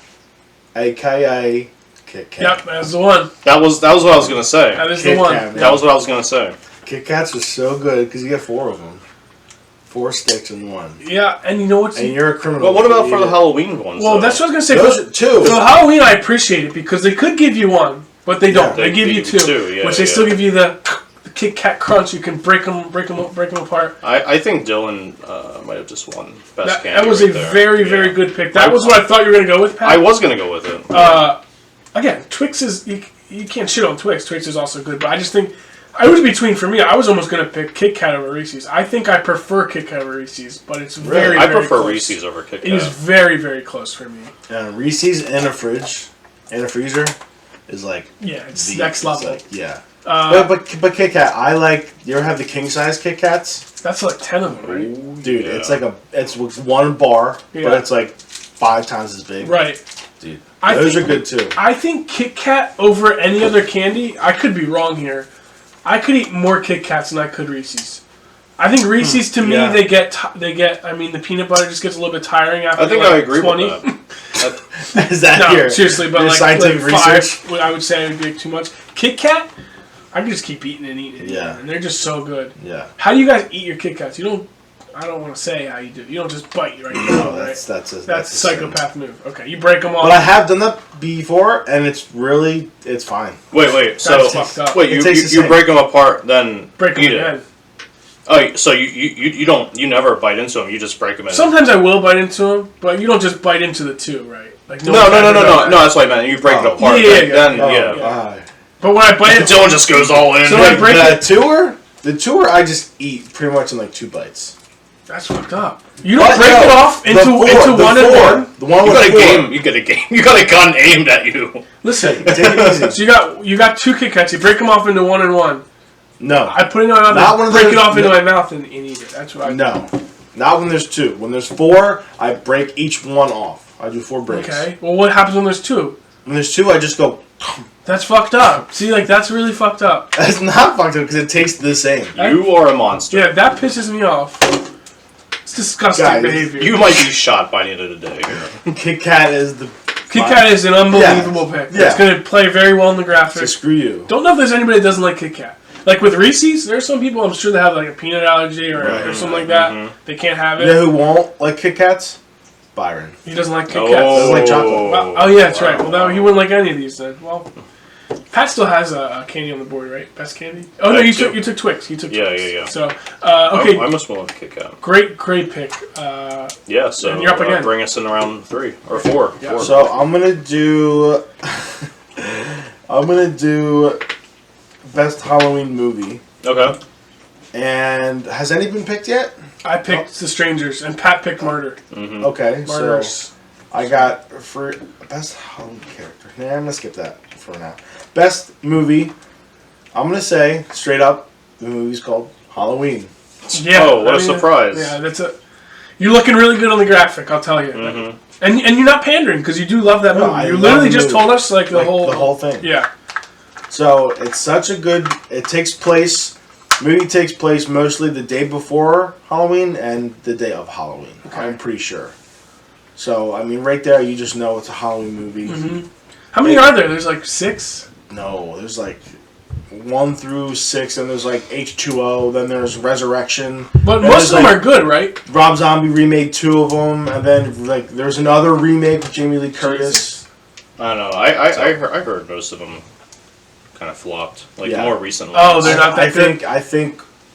S3: AKA Kit Kat.
S2: Yep, that's the one.
S1: That was what I was gonna say.
S2: That is
S3: Kit
S2: the one.
S3: Kat, man.
S1: That was what I was gonna say.
S3: Kit Kats are so good because you get 4 of them, 4 sticks in one,
S2: Yeah, and you know what's...
S3: and you're a criminal.
S1: Well, what
S3: if you
S1: about for
S3: eat
S1: the
S3: it.
S1: Halloween ones?
S2: Well,
S1: though?
S2: that's what I was going to say.
S3: Those
S2: For,
S3: are 2.
S2: for Halloween, I appreciate it because they could give you one, but they don't.
S1: Yeah,
S2: they give you 2,
S1: yeah,
S2: which they
S1: yeah.
S2: still give you the Kit Kat Crunch. You can break them apart.
S1: I think Dylan might have just won best candy.
S2: That was
S1: right
S2: a
S1: there.
S2: very,
S1: Yeah.
S2: very good pick. That was what I thought you were going to go with, Pat.
S1: I was gonna go with it.
S2: Again, Twix is... You can't shit on Twix. Twix is also good, but I just think... I was between, for me, I was almost going to pick Kit Kat over Reese's. I think I prefer Kit Kat over Reese's, but it's very,
S3: Really?
S1: I
S2: very
S1: prefer
S2: close.
S1: Reese's over Kit
S2: It is
S1: Kat.
S2: very, very close for me.
S3: And Reese's in a fridge, in a freezer, is like
S2: Yeah, it's
S3: the-
S2: next
S3: it's
S2: level.
S3: like- yeah. But Kit Kat, I like. You ever have the king size Kit Kats?
S2: That's like 10 of them, right?
S3: Dude,
S1: Yeah.
S3: it's like it's one bar,
S2: Yeah.
S3: but it's like 5 times as big.
S2: Right.
S3: Dude,
S2: I
S3: those
S2: think-
S3: are good too.
S2: I think Kit Kat over any other candy. I could be wrong here. I could eat more Kit Kats than I could Reese's. I think Reese's to me
S3: yeah.
S2: they get. I mean, the peanut butter just gets a little bit tiring after.
S1: I think
S2: like
S1: I agree
S2: 20.
S1: with that.
S3: Is that
S2: No,
S3: your
S2: seriously, but
S3: your
S2: like
S3: scientific research?
S2: 5, I would say it would be too much. Kit Kat, I can just keep eating and eating. And
S3: Yeah.
S2: eating, and they're just so good.
S3: Yeah.
S2: How do you guys eat your Kit Kats? You don't. I don't want to say how you do. You don't just bite right now,
S3: Oh,
S2: right?
S3: that's a
S2: That's
S3: sin.
S2: psychopath move. Okay, you break them off.
S3: But I have done that before, and it's fine.
S1: Wait. So
S2: That's fucked up.
S1: wait,
S3: It
S1: you
S3: tastes the
S1: you
S3: same.
S1: break them apart, then
S2: break them
S1: eat it.
S2: again.
S1: Oh, so you don't you never bite into them. You just break them in.
S2: Sometimes I will bite into them, but you don't just bite into the 2, right? Like
S1: No. That's what I meant. You break it
S3: Oh.
S1: apart.
S2: Yeah,
S1: then,
S3: Oh,
S1: yeah.
S3: ah.
S2: But when I bite into
S1: Dylan just goes all in.
S2: So I break
S3: the
S2: it-
S3: tour, I just eat pretty much in like 2 bites.
S2: that's fucked up. You don't
S3: But
S2: break
S3: no,
S2: it off
S3: the
S2: into
S3: four-
S2: into
S3: the
S2: one and
S3: four.
S2: one.
S3: The one
S1: You
S3: with
S1: got a
S3: 4.
S1: game. You got a game. You got a gun aimed at you.
S2: Listen,
S3: Take it easy.
S2: so you got 2 Kit Kats. You break them off into one and one.
S3: No,
S2: I put it in my mouth,
S3: Not
S2: and
S3: one of
S2: break
S3: those-
S2: it off into
S3: no.
S2: my mouth and eat it. That's what I do.
S3: no, not when there's 2. When there's 4, I break each one off. I do 4 breaks.
S2: Okay. Well, what happens when there's 2?
S3: When there's 2, I just go.
S2: That's fucked up. See, like that's really fucked up.
S3: That's not fucked up because it tastes the same.
S1: You are a monster.
S2: Yeah, that pisses me off. It's disgusting
S3: Guys,
S2: behavior.
S1: You might be shot by the end of the day.
S3: Kit Kat is the
S2: Kit Kit Kat is an unbelievable pick.
S3: Yeah.
S2: It's going to play very well in the graphics.
S3: So screw you.
S2: Don't know if there's anybody that doesn't like Kit Kat. Like with Reese's, there's some people I'm sure that have like a peanut allergy or something like that. They can't have
S3: You
S2: it.
S3: know who won't like Kit Kats? Byron.
S2: He doesn't like Kit
S1: Oh.
S2: Kats.
S3: Doesn't like chocolate.
S2: Wow. Oh yeah, that's right. Well, no, he wouldn't like any of these then. Well, Pat still has a candy on the board, right? Best candy. Oh no,
S1: I
S2: you
S1: do.
S2: took Twix. You took
S1: Yeah,
S2: Twix.
S1: yeah.
S2: So okay,
S1: I must love Kit Kat.
S2: great pick.
S1: Yeah, so
S2: And you're up again.
S1: bring us in round 3 or 4.
S2: Yeah.
S1: 4.
S3: So I'm gonna do. I'm gonna do best Halloween movie.
S1: Okay.
S3: And has any been picked yet?
S2: I picked The Strangers, and Pat picked Martyr.
S3: Okay,
S2: Martyrs.
S3: so I got for best Halloween character. Nah, I'm gonna skip that for now. Best movie. I'm gonna say straight up, the movie's called Halloween.
S2: Yeah.
S1: Oh, what
S2: I
S1: a
S2: mean,
S1: surprise.
S2: Yeah, that's a. You're looking really good on the graphic, I'll tell you. And you're not pandering because you do love that movie.
S3: I
S2: You
S3: love
S2: literally
S3: the
S2: just
S3: movie.
S2: told us like the whole
S3: thing.
S2: Yeah.
S3: So it's such a good. It takes place. Movie takes place mostly the day before Halloween and the day of Halloween.
S2: Okay.
S3: I'm pretty sure. So I mean, right there, you just know it's a Halloween movie.
S2: How many are there? There's like 6.
S3: No, there's like 1 through 6, and there's like H2O. Then there's Resurrection.
S2: But
S3: and
S2: most of
S3: there's,
S2: them
S3: like,
S2: are good, right?
S3: Rob Zombie remade 2 of them, and then like there's another remake with Jamie Lee Curtis.
S1: I don't know. I heard most of them kind of flopped. Like
S3: Yeah.
S1: more recently.
S2: Oh, they're not that
S3: I
S2: good.
S3: think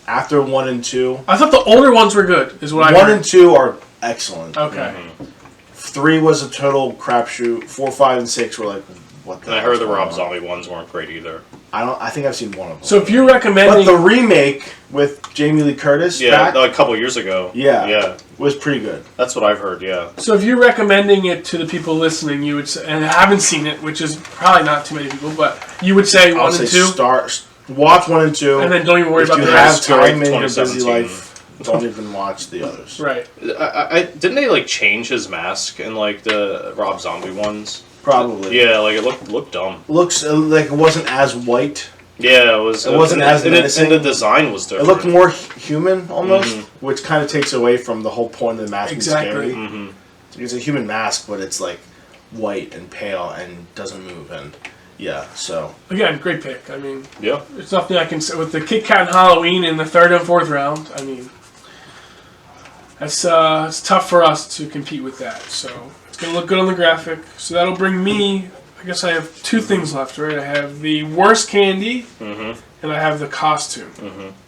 S3: after 1 and 2,
S2: I thought the older ones were good. Is what I
S3: 1
S2: heard.
S3: and 2 are excellent.
S2: Okay.
S3: 3 was a total crapshoot. 4, 5, and 6 were like, what the?
S1: And I heard the
S3: hell's
S1: Rob
S3: going on?
S1: Zombie ones weren't great either.
S3: I think I've seen 1 of them.
S2: So if you're
S3: but
S2: recommending,
S3: the remake with Jamie Lee Curtis,
S1: Yeah,
S3: back,
S1: a couple years ago.
S3: Yeah. was pretty good.
S1: That's what I've heard. Yeah.
S2: so if you're recommending it to the people listening, you would say, and haven't seen it, which is probably not too many people, but you would say
S3: I'll
S2: 1
S3: say
S2: and 2,
S3: watch 1 and 2,
S2: and then don't even worry
S3: if
S2: about
S3: you
S2: the
S3: have
S2: rest.
S1: Go
S3: time
S1: like
S3: in your busy
S1: 2017.
S3: life, don't even watch the others.
S2: Right.
S1: I didn't they like change his mask in like the Rob Zombie ones?
S3: Probably.
S1: Yeah, like it looked dumb.
S3: Looks like it wasn't as white.
S1: Yeah, it was.
S3: It wasn't as
S1: and
S3: menacing.
S1: the design was
S3: It
S1: different.
S3: looked more human almost, which kind of takes away from the whole point of the mask
S2: Exactly.
S3: being scary. It's a human mask, but it's like white and pale and doesn't move, and yeah. So
S2: Again, great pick. I mean,
S1: Yeah.
S2: there's nothing I can say with the Kit Kat and Halloween in the 3rd and 4th round. I mean, that's it's tough for us to compete with that. So it's gonna look good on the graphic. So that'll bring me. I guess I have 2 things left, right? I have the worst candy, and I have the costume.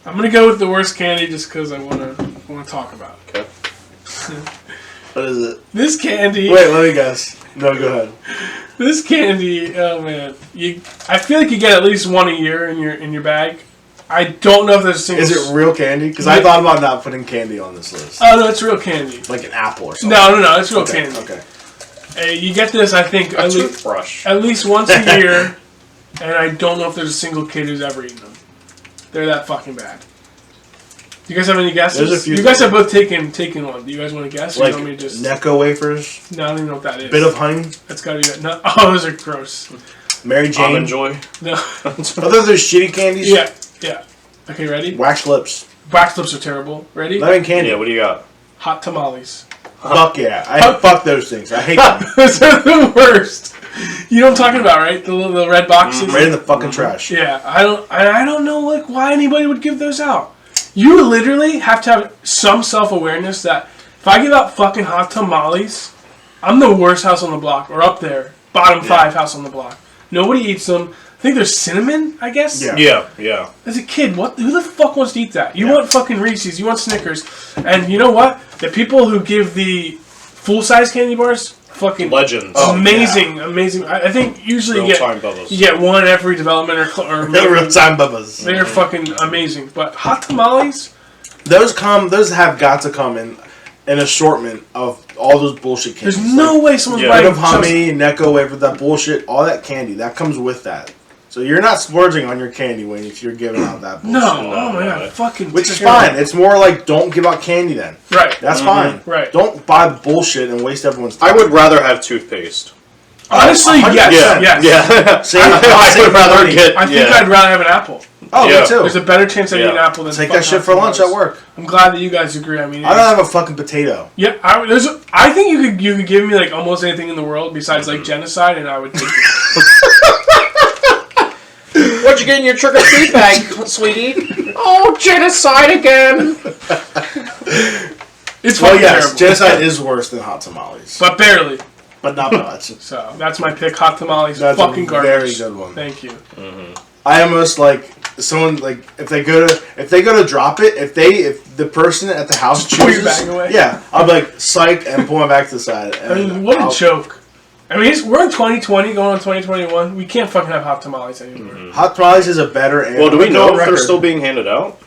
S2: I'm gonna go with the worst candy just because I wanna talk about it.
S1: Okay.
S3: what is it?
S2: This candy.
S3: Wait, let me guess. No, go ahead.
S2: This candy. Oh man, I feel like you get at least 1 a year in your bag. I don't know if there's a single.
S3: Is it real candy? Because I thought about not putting candy on this list,
S2: Oh no, it's real candy.
S3: like an apple or something.
S2: No, it's real
S3: Okay.
S2: candy.
S3: Okay.
S2: You get this, I think,
S1: A toothbrush.
S2: at least once a year, and I don't know if there's a single kid who's ever eaten them. They're that fucking bad. Do you guys have any guesses?
S3: There's a few
S2: You guys
S3: things.
S2: have both taken one. Do you guys want to guess? Or
S3: Like
S2: you want me to just?
S3: Necco wafers,
S2: No, I don't even know what that is.
S3: bit of honey,
S2: That's gotta be that. No, oh, those are gross.
S3: Mary Jane.
S1: Almond Joy.
S2: No.
S3: Other than shitty candies,
S2: Yeah. Okay, ready?
S3: wax lips.
S2: Wax lips are terrible. Ready?
S3: Lemon candy.
S1: Yeah. What do you got?
S2: Hot tamales.
S3: Fuck yeah. Fuck those things. I hate them.
S2: Those are the worst. You know what I'm talking about, right? The red boxes.
S3: Right in the fucking trash.
S2: Yeah, I don't know like why anybody would give those out. You literally have to have some self-awareness that if I give out fucking hot tamales, I'm the worst house on the block, or up there, bottom 5 house on the block. Nobody eats them. I think there's cinnamon, I guess.
S3: Yeah.
S1: Yeah.
S2: As a kid, who the fuck wants to eat that? You
S3: Yeah.
S2: want fucking Reese's, you want Snickers, and you know what? The people who give the full-size candy bars, fucking
S1: Legends.
S3: Oh,
S2: amazing. I think usually
S1: Real time bubbles.
S2: you get one every development or
S3: Real time bubbas.
S2: they're fucking amazing. But hot tamales,
S3: Those have got to come in an assortment of all those bullshit candies.
S2: there's no way someone's
S1: Yeah.
S3: Bit
S2: buying
S3: of honey, Necco wafer, that bullshit, all that candy, that comes with that. So you're not splurging on your candy when if you're giving out that bullshit.
S2: No,
S1: No,
S2: oh my
S1: no,
S2: god,
S1: no.
S2: fucking
S3: Which is
S2: terrible.
S3: fine. It's more like don't give out candy then.
S2: Right.
S3: That's fine.
S2: Right.
S3: Don't buy bullshit and waste everyone's time.
S1: I would rather have toothpaste.
S2: Honestly,
S3: 100%.
S2: yes.
S1: Yeah.
S3: Same,
S1: I
S3: same
S1: would rather
S3: money.
S1: get.
S2: I think I'd rather have an apple.
S3: Oh,
S1: Yeah.
S3: me too.
S2: There's a better chance I eat an
S1: Yeah.
S2: apple than
S3: Take
S2: fucking
S3: that shit
S2: hot
S3: for lunch
S2: tamales.
S3: at work.
S2: I'm glad that you guys agree. I mean,
S3: I'd rather have a fucking potato.
S2: yeah, I think you could give me like almost anything in the world besides like genocide, and I would take it.
S1: What'd you get in your trick or treat bag, sweetie? Oh, genocide again.
S2: It's
S3: Well,
S2: fucking
S3: yes,
S2: terrible,
S3: genocide is worse than hot tamales,
S2: but barely.
S3: but not much.
S2: So that's my pick. Hot tamales,
S3: That's
S2: fucking
S3: a
S2: garbage.
S3: very good one.
S2: Thank you.
S3: I almost like someone like if they go to drop it, if the person at the house
S2: Just pull your
S3: chooses,
S2: bag away?
S3: yeah, I'll be like psyched and pull my back to the side.
S2: I mean, what a joke. I mean, we're in 2020, going on 2021. We can't fucking have hot tamales anymore.
S3: Hot tamales is a better.
S1: Well, do we know if
S3: record.
S1: they're still being handed out?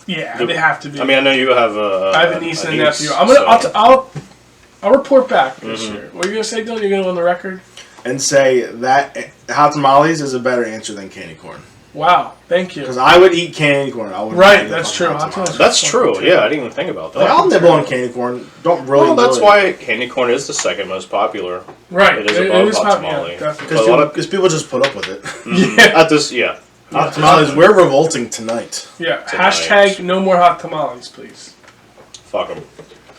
S2: Yeah, they have to be.
S1: I mean, I know you have
S2: I have a niece and a nephew. I'll report back this year. What are you gonna say, Dylan? You're gonna go on the record?
S3: and say that hot tamales is a better answer than candy corn.
S2: Wow, thank you.
S3: Because I would eat candy corn. I wouldn't
S2: Right,
S3: eat
S2: that's
S3: fucking
S2: true.
S3: hot
S2: Hot
S3: tamales.
S2: tamales.
S1: That's true. Yeah, I didn't even think about
S3: Like,
S1: that.
S3: I'll nibble on candy corn. Don't really.
S1: Well, that's
S3: enjoy
S1: why candy corn is the second most popular.
S2: Right,
S1: It is above hot
S2: pop-
S1: tamale.
S2: yeah, definitely.
S1: But a lot of-
S3: because people just put up with it.
S2: Yeah,
S1: At this, yeah.
S3: Hot tamales, we're revolting tonight.
S2: yeah.
S1: Tonight.
S2: Hashtag no more hot tamales, please.
S1: Fuck them.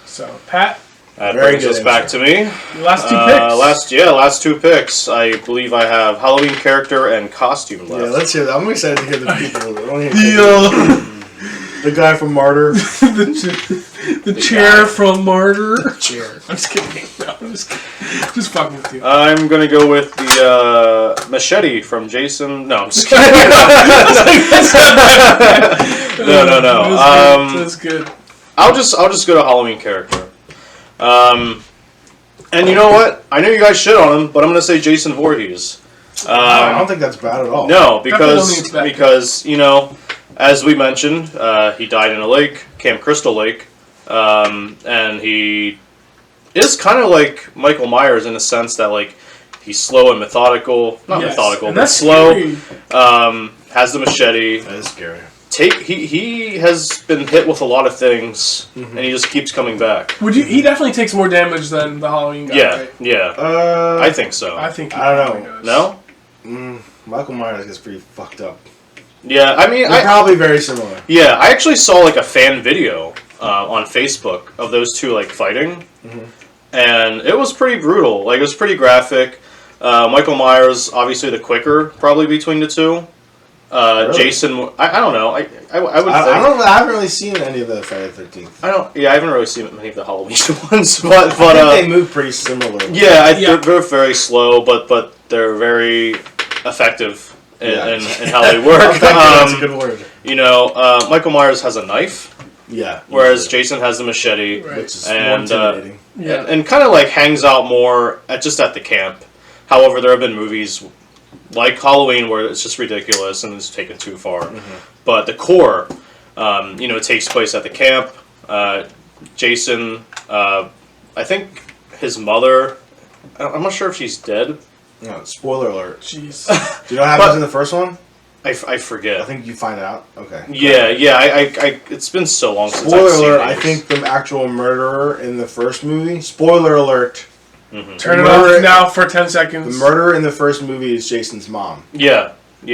S2: So, Pat,
S1: That
S3: Very
S1: brings
S3: good
S1: us back to me.
S2: your last two picks.
S1: Last two picks. I believe I have Halloween character and costume left.
S3: Yeah, let's hear that. I'm excited to hear the people. I wanna hear the guy from Martyr.
S2: the chair from Martyr.
S3: Chair.
S2: I'm just kidding. No, I'm just kidding. Just fucking with you.
S1: I'm gonna go with the machete from Jason. No, I'm just kidding. no.
S2: That's good.
S1: I'll just go to Halloween character. And you know what? I know you guys shit on him, but I'm gonna say Jason Voorhees.
S3: I don't think that's bad at all.
S1: No,
S2: Definitely don't think it's bad.
S1: because you know, as we mentioned, he died in a lake, Camp Crystal Lake, and he is kind of like Michael Myers in the sense that like he's slow and methodical, not
S2: Yes,
S1: methodical,
S2: and
S1: but
S2: that's
S1: slow.
S2: scary.
S1: Has the machete.
S3: That is scary.
S1: He has been hit with a lot of things, and he just keeps coming back.
S2: Would you? He definitely takes more damage than the Halloween guy.
S1: Yeah,
S2: Right?
S1: yeah, I think so.
S2: I think. He
S3: I don't
S2: probably
S3: know.
S2: knows.
S1: No,
S3: Michael Myers gets pretty fucked up.
S1: yeah, I mean,
S3: They're probably very similar.
S1: yeah, I actually saw like a fan video on Facebook of those two like fighting, and it was pretty brutal. Like it was pretty graphic. Michael Myers, obviously the quicker probably between the two.
S3: Really?
S1: Jason, I don't know. I would think.
S3: I haven't really seen any of the Friday the 13th.
S1: I don't. Yeah, I haven't really seen many of the Halloween ones, but
S3: I think they move pretty similar.
S1: yeah,
S2: Yeah.
S1: they're very slow, but they're very effective in,
S3: Yeah.
S1: in how they work.
S3: That's a good word.
S1: You know, Michael Myers has a knife,
S3: Yeah.
S1: whereas Jason has the machete,
S2: Right.
S3: Which is
S1: And,
S3: more intimidating.
S2: Yeah.
S1: and kind of like hangs out more just at the camp. However, there have been movies like Halloween where it's just ridiculous and it's taken too far. But the core, you know, takes place at the camp. Jason, I think his mother, I'm not sure if she's dead.
S3: No, spoiler alert.
S2: Jeez.
S3: Do you know what happens in the first one?
S1: I forget.
S3: I think you find out. Okay.
S1: Yeah, I it's been so long since
S3: Spoiler
S1: I've seen
S3: alert, I
S1: these.
S3: think the actual murderer in the first movie, spoiler alert,
S2: Turn it
S3: Murder-
S2: off now for 10 seconds.
S3: the murderer in the first movie is Jason's mom.
S1: Yeah,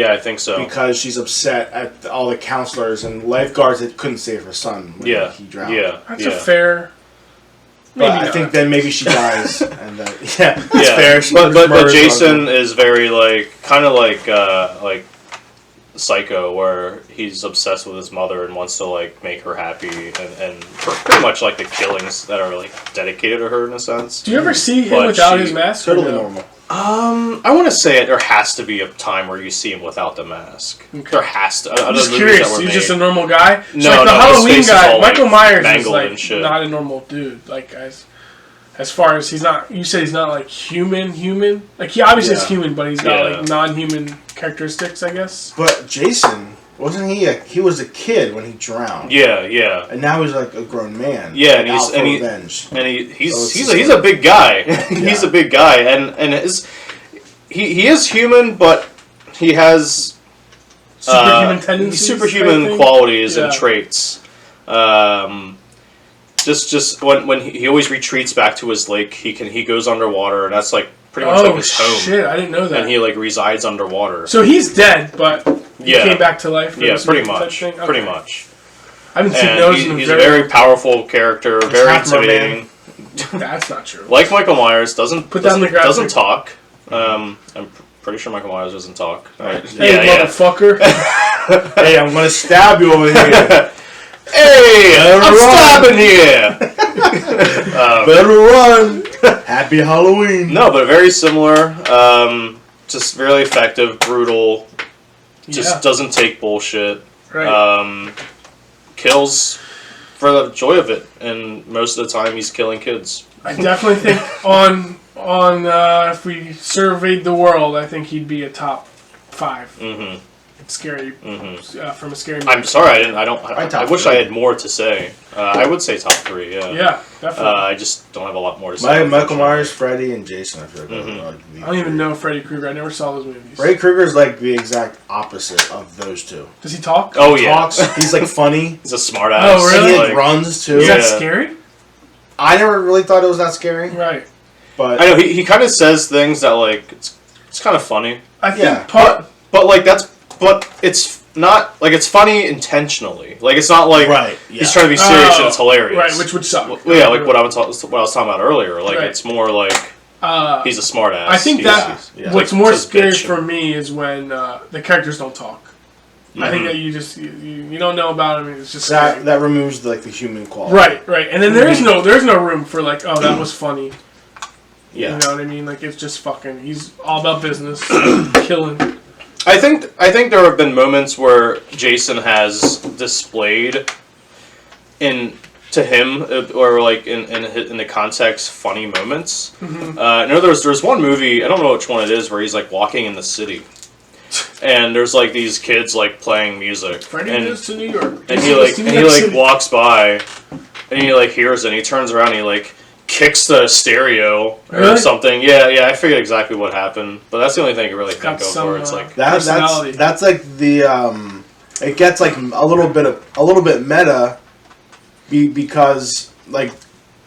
S1: I think so.
S3: Because she's upset at all the counselors and lifeguards that couldn't save her son when
S1: Yeah,
S3: he drowned.
S1: yeah,
S2: That's
S1: yeah.
S2: a fair.
S3: But
S2: Maybe
S3: I
S2: not.
S3: think then maybe she dies. And then, yeah, that's
S1: Yeah,
S3: fair. She
S1: but
S3: murders
S1: Jason
S3: other-
S1: is very like kind of like Psycho, where he's obsessed with his mother and wants to like make her happy, and pretty much like the killings that are like dedicated to her in a sense.
S2: Do you ever see him
S1: But
S2: without
S1: she-
S2: his mask? or
S3: totally
S2: no?
S3: normal.
S1: I want to say there has to be a time where you see him without the mask.
S2: Okay.
S1: There has to.
S2: I'm just curious. He's just a normal guy.
S1: No,
S2: So, like the
S1: no, his
S2: Halloween
S1: face is
S2: guy,
S1: all, like,
S2: Michael Myers is
S1: mangled
S2: like
S1: and shit.
S2: not a normal dude. Like as far as he's not. You said he's not like human. Like he obviously is
S3: Yeah.
S2: human, but he's got
S1: Yeah.
S2: like non-human characteristics, I guess.
S3: But Jason, wasn't he? He was a kid when he drowned.
S1: Yeah,
S3: And now he's like a grown man.
S1: Yeah,
S3: like,
S1: and he's-
S3: out for
S1: and he-
S3: revenge.
S1: and he's
S3: So it's
S1: he's
S3: just
S1: he's
S3: like-
S1: a big guy. He's
S3: Yeah.
S1: a big guy, and he is human, but he has
S2: Superhuman tendencies.
S1: superhuman
S2: type thing?
S1: qualities
S2: Yeah.
S1: and traits. Just when he always retreats back to his lake, he goes underwater, and that's like pretty much like
S2: Oh
S1: his home,
S2: shit! I didn't know that.
S1: and he like resides underwater.
S2: So he's dead, but He
S1: Yeah.
S2: came back to life.
S1: Yeah,
S2: this
S1: pretty
S2: type
S1: much.
S2: thing?
S1: Pretty
S2: Okay.
S1: much.
S2: I haven't seen
S1: And
S2: those in
S1: he's a very powerful character, very
S3: half merman.
S1: intimidating.
S2: That's not true.
S1: Like Michael Myers, doesn't
S2: Put down the graphic.
S1: doesn't talk. I'm pretty sure Michael Myers doesn't talk. Right.
S2: Hey, motherfucker.
S3: Hey, I'm gonna stab you over here.
S1: Hey, I'm
S3: run.
S1: stabbing here.
S3: Better run. Happy Halloween.
S1: No, but very similar. Just really effective, brutal. Just
S2: Yeah.
S1: doesn't take bullshit.
S2: Right.
S1: Kills for the joy of it, and most of the time he's killing kids.
S2: I definitely think on if we surveyed the world, I think he'd be a top 5
S1: Mm-hmm.
S2: scary from a scary movie.
S1: I'm sorry, I
S3: top
S1: wish
S3: three.
S1: I had more to say. I would say top 3. Yeah.
S2: Yeah, definitely.
S1: I just don't have a lot more to say.
S3: Michael Myers, Freddy, and Jason. I feel like
S1: Mhm.
S3: would be
S2: I don't even know Freddy Krueger. I never saw those movies.
S3: Freddy Krueger's like the exact opposite of those two.
S2: Does he talk?
S1: Oh yeah,
S3: Talks. He's like funny.
S1: he's a smart ass.
S2: Oh, really?
S3: And he
S1: Like,
S3: like runs too.
S2: Is
S1: Yeah.
S2: that scary?
S3: I never really thought it was that scary,
S2: Right.
S3: but
S1: I know he kind of says things that like it's kind of funny,
S2: I think
S3: Yeah.
S1: but like but it's not like it's funny intentionally. Like it's not like
S3: right.
S1: he's trying to be serious and it's hilarious.
S2: Right, which would suck.
S1: Well, yeah, like what I was talking about earlier. Like
S2: Right.
S1: it's more like he's a smart ass.
S2: I think that
S3: yeah.
S2: what's
S1: Like,
S2: more
S1: just
S2: scary
S1: bitch.
S2: for me is when the characters don't talk. I think that you just you don't know about them. It's just scary.
S3: that removes like the human quality.
S2: Right, and then there's no room for like, oh, that was funny.
S1: Yeah.
S2: You know what I mean? Like it's just fucking. He's all about business, killing.
S1: I think there have been moments where Jason has displayed to him or like in the context funny moments. I know there's one movie, I don't know which one it is, where he's like walking in the city, and there's like these kids like playing music,
S2: Freddy
S1: and
S2: goes to New York.
S1: and he walks by, and he like hears it, and he turns around, and he like kicks the stereo or
S2: Really?
S1: something. Yeah, I figured exactly what happened, but that's the only thing I can really
S2: got
S1: think of
S2: some,
S1: where it's like
S2: personality.
S3: That's like the it gets like a little bit meta because like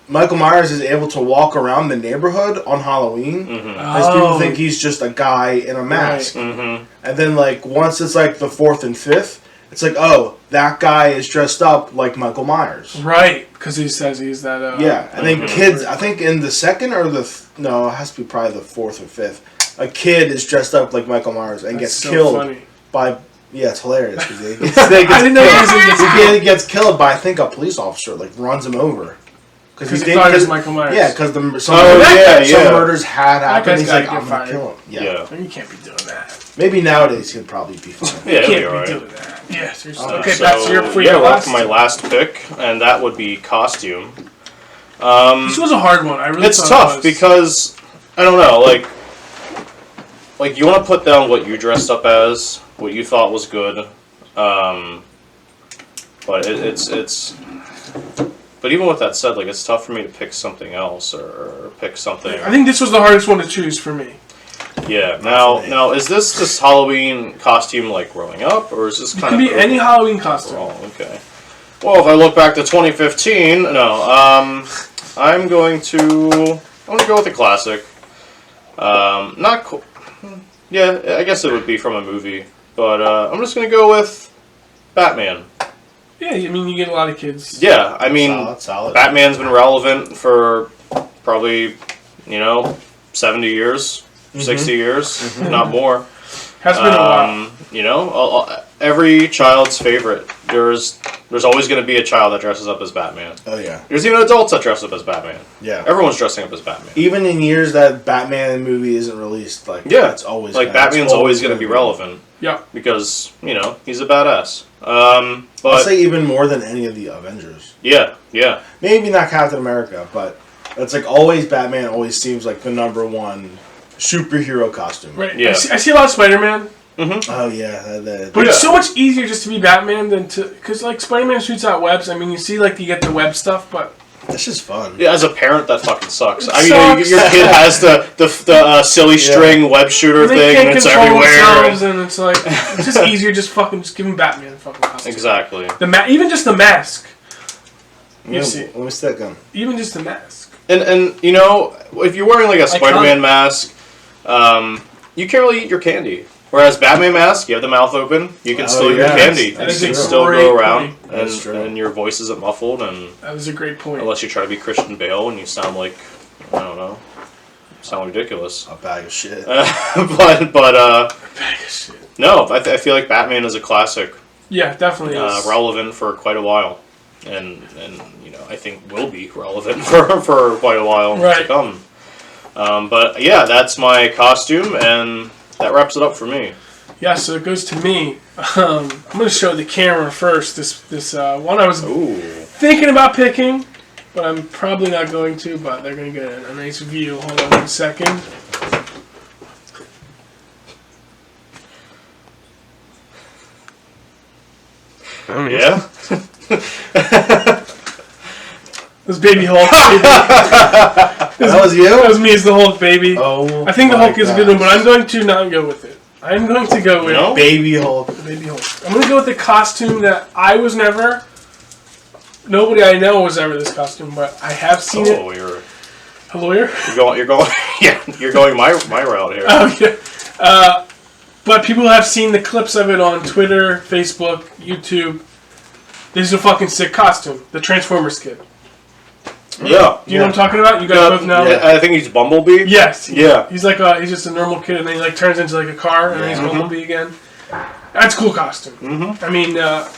S3: Michael Myers is able to walk around the neighborhood on Halloween as people think he's just a guy in a mask.
S1: Mm-hmm.
S3: And then like once it's like the 4th and 5th, it's like, oh, that guy is dressed up like Michael Myers.
S2: Right, because he says he's that.
S3: Yeah, and then kids, I think in the second or no, it has to be probably the 4th or 5th. A kid is dressed up like Michael Myers and
S2: That's
S3: gets
S2: so
S3: killed
S2: funny.
S3: by. Yeah, it's hilarious because
S2: I didn't know he was in this.
S3: he gets killed by I think a police officer like runs him over
S2: Because he thought it was Michael Myers.
S3: Yeah, because some
S1: yeah.
S3: murders had
S2: That
S3: happened.
S2: guy's
S3: He's
S2: gotta
S3: like,
S2: get
S3: I'm gonna
S2: fired.
S3: kill him. Yeah.
S2: You can't be doing that.
S3: Maybe nowadays he'd probably be fine.
S1: Yeah, it'll be
S2: You can't
S1: alright.
S2: be doing that. Yeah, seriously.
S3: Okay,
S2: Okay, back to your
S1: we're
S2: last.
S1: up to my last pick, and that would be costume.
S2: This was a hard one. I really
S1: It's
S2: thought
S1: tough
S2: it was.
S1: because I don't know, like you want to put down what you dressed up as, what you thought was good, but it's. But even with that said, like it's tough for me to pick something else or pick something.
S2: I think this was the hardest one to choose for me.
S1: Yeah. Now is this Halloween costume like growing up, or is this
S2: It
S1: kind
S2: could
S1: of
S2: be any Halloween costume.
S1: Oh, okay. Well, if I look back to 2015, no. I'm going to go with the classic. Not cool. Yeah, I guess it would be from a movie, but I'm just gonna go with Batman.
S2: Yeah, I mean, you get a lot of kids.
S1: Yeah, I mean,
S3: Solid.
S1: Batman's been relevant for probably 70 years, 60 years, if not more.
S2: Has been a while.
S1: Every child's favorite. There's always going to be a child that dresses up as Batman.
S3: Oh yeah.
S1: There's even adults that dress up as Batman.
S3: Yeah.
S1: Everyone's dressing up as Batman.
S3: Even in years that Batman movie isn't released, like it's always
S1: like Batman's always going to be relevant.
S2: Yeah.
S1: Because he's a badass.
S3: I'll
S1: But
S3: say even more than any of the Avengers.
S1: yeah.
S3: Maybe not Captain America, but it's like always Batman always seems like the #1 superhero costume.
S2: Right.
S1: Yeah.
S2: I see a lot of Spider-Man,
S3: Oh yeah.
S2: but it's so much easier just to be Batman than to... Because, like, Spider-Man shoots out webs. I mean, you see, like, you get the web stuff, but...
S3: That's just fun.
S1: Yeah, as a parent, that fucking sucks.
S2: It
S1: I mean,
S2: sucks.
S1: your kid has the silly string web shooter
S2: They
S1: thing,
S2: can't
S1: and it's
S2: control
S1: everywhere.
S2: themselves, and it's like... It's just easier just give him Batman fucking costume.
S1: Exactly.
S2: Even just the mask.
S3: You
S2: see.
S3: Let me see that gun.
S2: Even just the mask.
S1: And if you're wearing like a Spider-Man mask, you can't really eat your candy. Whereas Batman mask, you have the mouth open, you can still eat your
S3: yeah,
S1: candy.
S2: that
S1: You
S2: is
S1: can
S2: a
S1: still
S2: great
S1: go around,
S2: point.
S3: That's true.
S1: and your voice isn't muffled, and
S2: That is a great point.
S1: unless you try to be Christian Bale and you sound like, I don't know, sound ridiculous.
S3: A bag of shit.
S1: But
S2: Bag of shit.
S1: no, I feel like Batman is a classic,
S2: Yeah, definitely is.
S1: relevant for quite a while, and I think will be relevant for quite a while to
S2: Right.
S1: come. But yeah, that's my costume, and that wraps it up for me.
S2: Yeah, so it goes to me. I'm going to show the camera first. This one I was
S1: Ooh.
S2: thinking about picking, but I'm probably not going to. But they're going to get a nice view. Hold on 1 second.
S1: Yeah.
S2: This baby Hulk.
S3: That was you?
S2: That was me as the Hulk, baby.
S3: Oh,
S2: I think the
S3: my
S2: Hulk is a good one, but
S3: gosh.
S2: I'm going to not go with it. I'm going to go with
S1: No?
S3: Baby Hulk.
S2: Baby Hulk. I'm going to go with the costume that I was never. Nobody I know was ever this costume, but I have seen it.
S1: Oh, you're
S2: A lawyer?
S1: going. Yeah, you're going my route here.
S2: Oh, yeah. But people have seen the clips of it on Twitter, Facebook, YouTube. This is a fucking sick costume. The Transformers kid.
S1: Yeah.
S2: Do you know what I'm talking about? You guys both know?
S1: I think he's Bumblebee.
S2: Yes.
S1: Yeah.
S2: He's like he's just a normal kid, and then he like turns into like a car, and then he's Bumblebee again. That's a cool costume.
S1: Mm-hmm.
S2: I mean,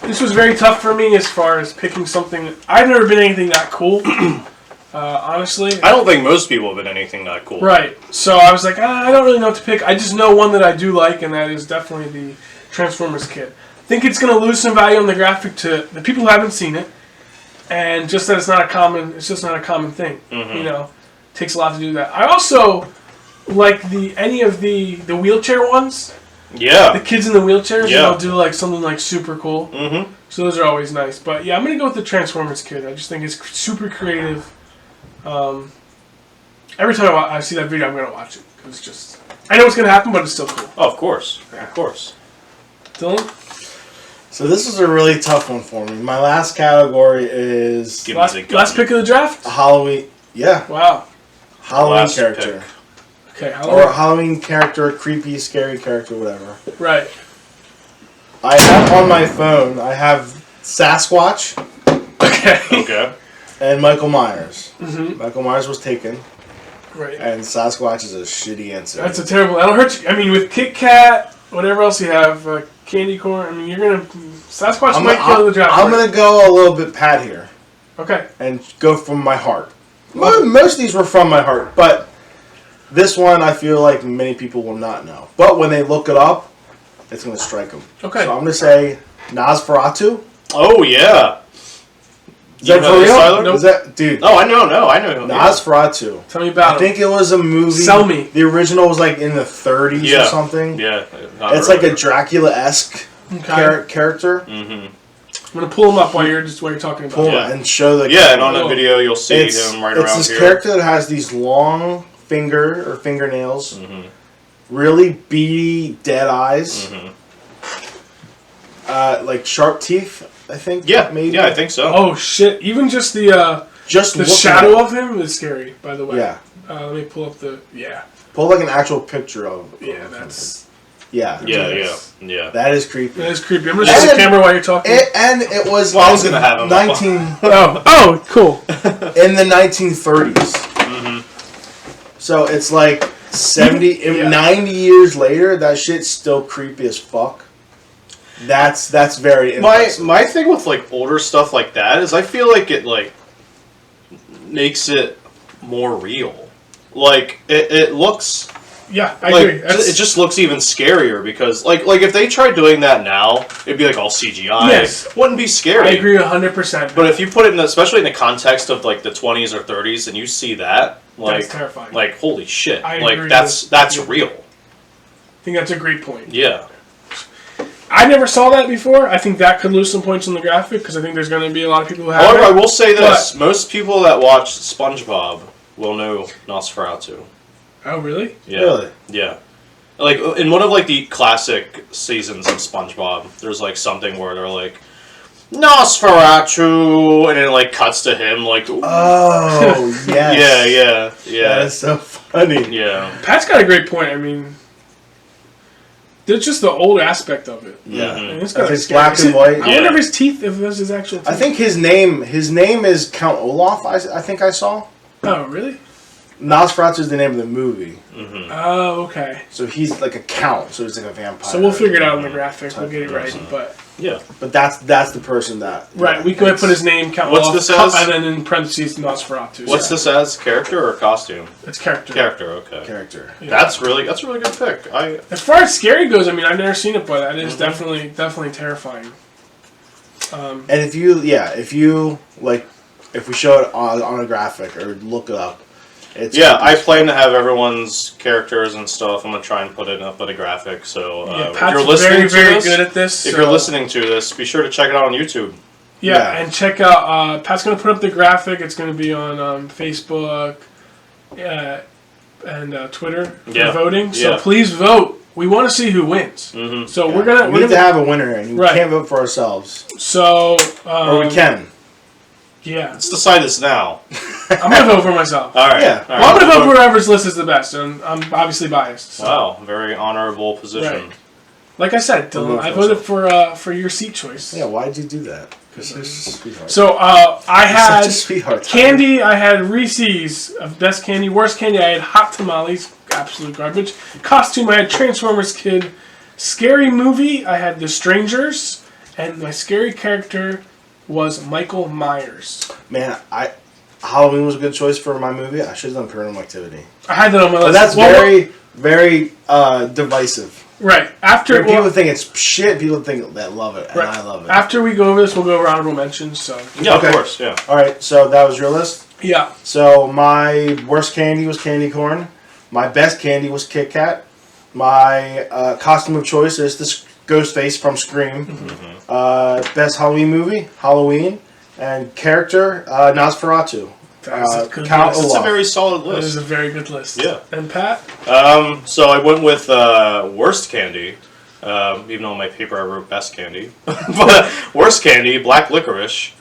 S2: this was very tough for me as far as picking something. I've never been anything that cool, honestly.
S1: I don't think most people have been anything that cool.
S2: Right. So I was like, I don't really know what to pick. I just know one that I do like, and that is definitely the Transformers kid. I think it's going to lose some value on the graphic to the people who haven't seen it, and just that it's just not a common thing.
S1: Mhm.
S2: You know, it takes a lot to do that. I also like any of the wheelchair ones. The
S1: Yeah.
S2: kids in the wheelchairs,
S1: Yeah.
S2: they'll do like something like super cool.
S1: Mm-hmm.
S2: So those are always nice. But yeah, I'm gonna go with the Transformers kid. I just think it's super creative. Every time I see that video, I'm gonna watch it because it's just I know what's gonna happen, but it's still cool.
S1: Oh, of course. Of course.
S2: Dylan,
S3: So this is a really tough one for me. My last category is
S1: Give me the gun.
S2: last pick of the draft.
S3: a Halloween. Yeah,
S2: Wow.
S3: Halloween
S1: Last
S3: character.
S2: Okay, how
S3: Or a Halloween character, creepy, scary character, whatever.
S2: right.
S3: I have on my phone, I have Sasquatch
S2: Okay.
S1: Okay.
S3: and Michael Myers.
S2: Mhm.
S3: Michael Myers was taken,
S2: Right.
S3: and Sasquatch is a shitty answer.
S2: That's a terrible. That'll hurt you. I mean, with Kit Kat, whatever else you have, candy corn. I mean, you're gonna Sasquatch might kill the draft.
S3: I'm gonna go a little bit pat here
S2: Okay.
S3: and go from my heart. Most of these were from my heart, but this one I feel like many people will not know. But when they look it up, it's gonna strike them.
S2: Okay.
S3: So I'm gonna say Nosferatu.
S1: Oh yeah.
S3: Is that
S1: You know
S3: for
S1: this,
S3: real?
S1: Tyler?
S2: Nope.
S3: Is that dude?
S1: Oh, I know. No, I know. Yeah.
S3: Nosferatu.
S2: Tell me about
S3: I think it was a movie.
S2: Sell me.
S3: The original was like in the 30s or
S1: Yeah.
S3: something.
S1: Yeah.
S3: It's like a Dracula-esque
S2: Okay.
S3: character.
S1: Mm-hmm.
S2: I'm gonna pull them up while you're talking about.
S3: Pull
S2: it.
S1: Yeah.
S3: and show the
S1: Yeah, and on the
S2: Cool.
S1: video you'll see
S3: it's,
S1: him right
S3: it's
S1: around
S3: this
S1: here.
S3: character that has these long fingernails,
S1: Mm-hmm.
S3: really beady dead eyes,
S1: Mm-hmm.
S3: like sharp teeth. I think.
S1: Yeah.
S3: maybe.
S1: Yeah, I think so.
S2: Oh shit! Even just the
S3: Just looking
S2: shadow
S3: at
S2: of him is scary. By the
S3: it.
S2: way.
S3: Yeah.
S2: Let me pull up the. Yeah.
S3: Pull like an actual picture of.
S2: Yeah. That's.
S3: Yeah.
S1: Yeah.
S3: That is creepy.
S2: That is creepy. I'm gonna show the
S3: And-
S2: camera while you're talking.
S3: And it was.
S1: Well, I was gonna have him up.
S3: 19
S2: Oh, cool.
S3: in the 1930s.
S1: Mm-hmm.
S3: So it's like 70,
S2: Yeah.
S3: 90 years later. That shit's still creepy as fuck. That's very impressive.
S1: My thing with like older stuff like that is I feel like it like makes it more real. Like it looks
S2: Yeah, I
S1: like
S2: agree. That's,
S1: it just looks even scarier because like if they tried doing that now, it'd be like all CGI.
S2: Yes.
S1: Wouldn't be scary.
S2: I agree 100%.
S1: But if you put it in, especially in the context of like the 20s or 30s, and you see that, like,
S2: That's terrifying.
S1: like holy shit,
S2: I
S1: like
S2: agree
S1: that's
S2: with-
S1: real.
S2: I think that's a great point.
S1: Yeah.
S2: I never saw that before. I think that could lose some points on the graphic because I think there's going to be a lot of people who have
S1: However, I
S2: it.
S1: will say this: most people that watch SpongeBob will know Nosferatu.
S2: Oh, really?
S1: Yeah.
S3: Really?
S1: Yeah. Like in one of like the classic seasons of SpongeBob, there's like something where they're like Nosferatu, and it like cuts to him like.
S3: Oh, yes.
S1: Yeah.
S3: That is so funny.
S1: Yeah.
S2: Pat's got a great point. I mean, There's just the old aspect of it.
S3: Yeah.
S2: And it's
S3: If
S2: kinda
S3: it's
S2: scary.
S3: black and white.
S2: I wonder if his teeth, if those his actual teeth.
S3: I think his name is Count Olaf. I think I saw.
S2: Oh, really?
S3: Nosferatu is the name of the movie,
S2: Oh, okay.
S3: so he's like a count. So he's like a vampire.
S2: So we'll figure it out in the graphic. We'll get it right.
S3: Person.
S2: But
S1: Yeah.
S3: But that's the person that.
S2: right, we can put his name, Count
S1: What's
S2: Olaf,
S1: this as?
S2: and then in parentheses Nosferatu.
S1: What's this as? Character or costume?
S2: It's character.
S1: Character. Okay.
S3: character.
S2: Yeah.
S1: That's a really good pick.
S2: As far as scary goes, I mean, I've never seen it, but that is definitely terrifying.
S3: And if you like, if we show it on a graphic or look it up, it's
S1: I plan to have everyone's characters and stuff. I'm gonna try and put it up at a graphic. So
S2: Yeah,
S1: if
S2: Pat's
S1: you're listening
S2: very
S1: to this,
S2: good at this.
S1: if
S2: so-
S1: you're listening to this, be sure to check it out on YouTube.
S2: Yeah, and check out. Pat's gonna put up the graphic. It's gonna be on Facebook, and Twitter for voting. So
S1: Yeah.
S2: please vote. We want to see who wins.
S1: Mm-hmm.
S2: So
S3: Yeah.
S2: we're gonna
S3: we need to have a winner, and we can't vote for ourselves,
S2: So
S3: or we can.
S2: Yeah,
S1: Let's decide this now.
S2: I'm gonna vote for myself.
S1: All right.
S3: Yeah.
S1: All
S2: Well, I'm
S1: right.
S2: gonna vote for whoever's list is the best, and I'm obviously biased. So.
S1: Wow, very honorable position.
S2: Right. Like I said, Dylan, I voted for your seat choice.
S3: Yeah, why did you do that? Because you're just a sweetheart.
S2: So I
S3: You're
S2: had
S3: such a sweetheart.
S2: candy. I had Reese's of best candy. Worst candy. I had hot tamales. Absolute garbage. Costume. I had Transformers Kid. Scary movie. I had The Strangers, and my scary character was Michael Myers.
S3: Man, Halloween was a good choice for my movie. I should have done Paranormal Activity.
S2: I had that on my
S3: But
S2: list.
S3: that's
S2: Well,
S3: very divisive.
S2: right after.
S3: People
S2: Well,
S3: think it's shit. People think that love it, and
S2: right.
S3: I love it.
S2: After we go over this, we'll go over honorable mentions. So
S1: Yeah,
S3: Okay.
S1: of course. Yeah.
S3: All right, so that was your list.
S2: yeah,
S3: So my worst candy was candy corn. My best candy was Kit Kat. My costume of choice is this Ghostface from Scream. Best Halloween movie, Halloween, and character Nosferatu.
S2: that's a good
S3: Count
S2: list.
S1: It's a
S3: Olaf.
S1: very solid
S2: That is
S1: list.
S2: a very good list.
S1: Yeah.
S2: And Pat.
S1: So I went with worst candy, even though on my paper I wrote best candy. But worst candy, black licorice.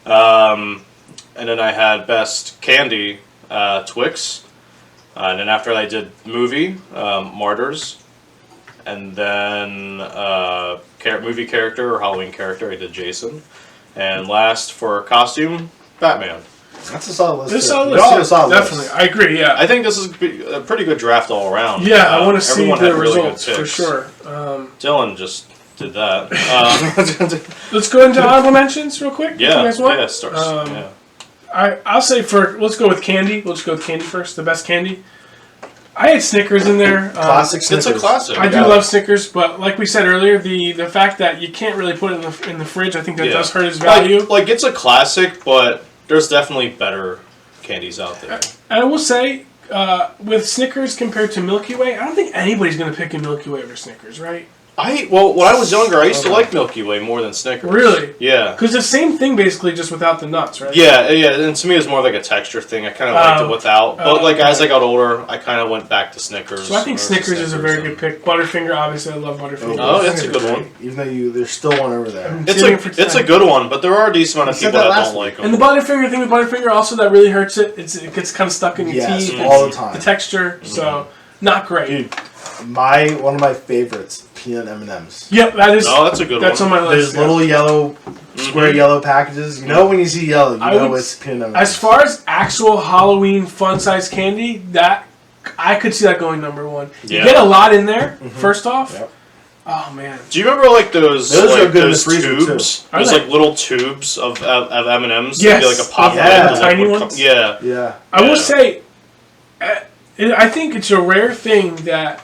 S1: And then I had best candy, Twix. And then after that I did movie, Martyrs. And then movie character or Halloween character, I did Jason. And last for costume, Batman.
S3: That's a solid list.
S2: This
S3: too.
S2: solid
S3: They're all a
S2: list,
S3: solid
S2: definitely.
S3: list.
S2: I agree. Yeah.
S1: I think this is a pretty good draft all around.
S2: Yeah, I want to see
S1: everyone
S2: the
S1: had really good
S2: results for
S1: picks.
S2: sure.
S1: Dylan just did that.
S2: Let's go into honorable mentions real quick. if you
S1: Yeah,
S2: guys want.
S1: yeah, starts. Yeah.
S2: I'll say let's go with candy. Let's go with candy first. The best candy. I had Snickers in there.
S3: Classic Snickers.
S1: It's a classic.
S2: I do
S3: Yeah.
S2: love Snickers, but like we said earlier, the fact that you can't really put it in the fridge, I think that
S1: Yeah.
S2: does hurt its value.
S1: Like it's a classic, but there's definitely better candies out there.
S2: And I will say, with Snickers compared to Milky Way, I don't think anybody's going to pick a Milky Way over Snickers, right?
S1: When I was younger, I used to like Milky Way more than Snickers.
S2: Really?
S1: Yeah.
S2: Because the same thing basically, just without the nuts, right?
S1: Yeah, and to me it was more like a texture thing. I kind of liked it without, but like as I got older, I kind of went back to Snickers.
S2: So I think
S1: or
S2: Snickers is a very
S1: and-
S2: good pick. Butterfinger, obviously, I love Butterfinger.
S1: Oh, that's a good one.
S3: Even though there's still one over there.
S1: It's a good one, but there are a decent amount of
S3: You said
S1: people
S3: that
S1: that
S3: last
S1: don't like them.
S2: And the Butterfinger thing with Butterfinger also that really hurts it. It gets kind of stuck in your
S3: Yes,
S2: teeth.
S3: all the time.
S2: The texture, so not great.
S3: Dude, one of my favorites, peanut M&Ms.
S2: Yep, that is.
S1: Oh, that's a good
S2: That's
S1: one.
S2: on my list.
S3: There's
S2: yeah.
S3: little yellow, square yellow packages. You know when you see yellow, you
S2: I
S3: know
S2: would-
S3: it's peanut M&Ms.
S2: As far as actual Halloween fun-size candy, that I could see that going number one. You
S1: Yeah.
S2: get a lot in there. First off,
S3: Yep.
S2: oh man,
S1: Do you remember like those
S3: Those
S1: like,
S3: are good in the
S1: those
S3: freezer,
S1: tubes?
S2: Are
S1: Those
S2: they?
S1: like little tubes of M&Ms.
S2: Yes.
S1: That'd be like a pop.
S3: Yeah.
S1: lid,
S3: The
S2: tiny
S1: would
S2: ones?
S1: Yeah.
S3: Yeah.
S2: I will
S1: Yeah.
S2: say, I think it's a rare thing that,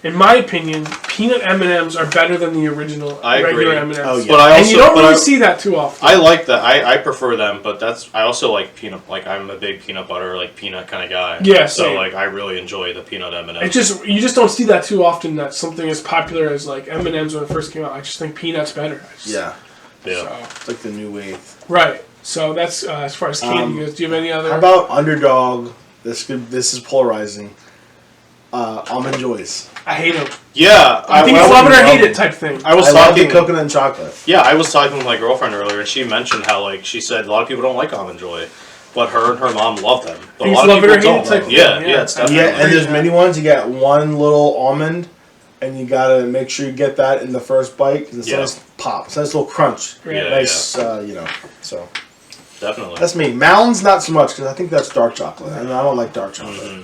S2: in my opinion, peanut M&Ms are better than the original
S1: I agree.
S2: regular M&Ms.
S3: Oh, yeah.
S1: But I also
S2: And you don't
S1: but
S2: really
S1: I-
S2: see that too often.
S1: I like that. I prefer them, but I also like peanut. Like I'm a big peanut butter, like peanut kind of guy.
S2: Yeah,
S1: So
S2: same.
S1: like I really enjoy the peanut M&Ms.
S2: You just don't see that too often. That something as popular as like M&Ms when it first came out. I just think peanuts better.
S3: Yeah.
S1: Yeah.
S2: So,
S3: It's like the new wave.
S2: right. So that's as far as candy goes. Do you have any other?
S3: How about Underdog? This is polarizing. Almond Joys.
S2: I hate them.
S1: Yeah.
S2: I think
S1: well,
S2: it's love it or
S3: love
S2: hate
S3: them.
S2: it type thing.
S1: I was
S3: I love the
S1: talking.
S3: coconut and chocolate.
S1: Yeah, I was talking with my girlfriend earlier, and she mentioned how like she said a lot of people don't like Almond Joy, but her and her mom love them. But a
S2: It's
S1: lot of
S2: love it
S1: people
S2: or hate
S1: don't.
S2: it type thing.
S1: Yeah, it's
S3: And
S1: definitely.
S3: and there's many ones. You get one little almond, and you gotta make sure you get that in the first bite because it's a
S1: Yeah.
S3: nice pop. It's a nice little crunch.
S2: Yeah,
S3: Nice, so
S1: Definitely.
S3: that's me. Mounds, not so much because I think that's dark chocolate, and I don't like dark chocolate.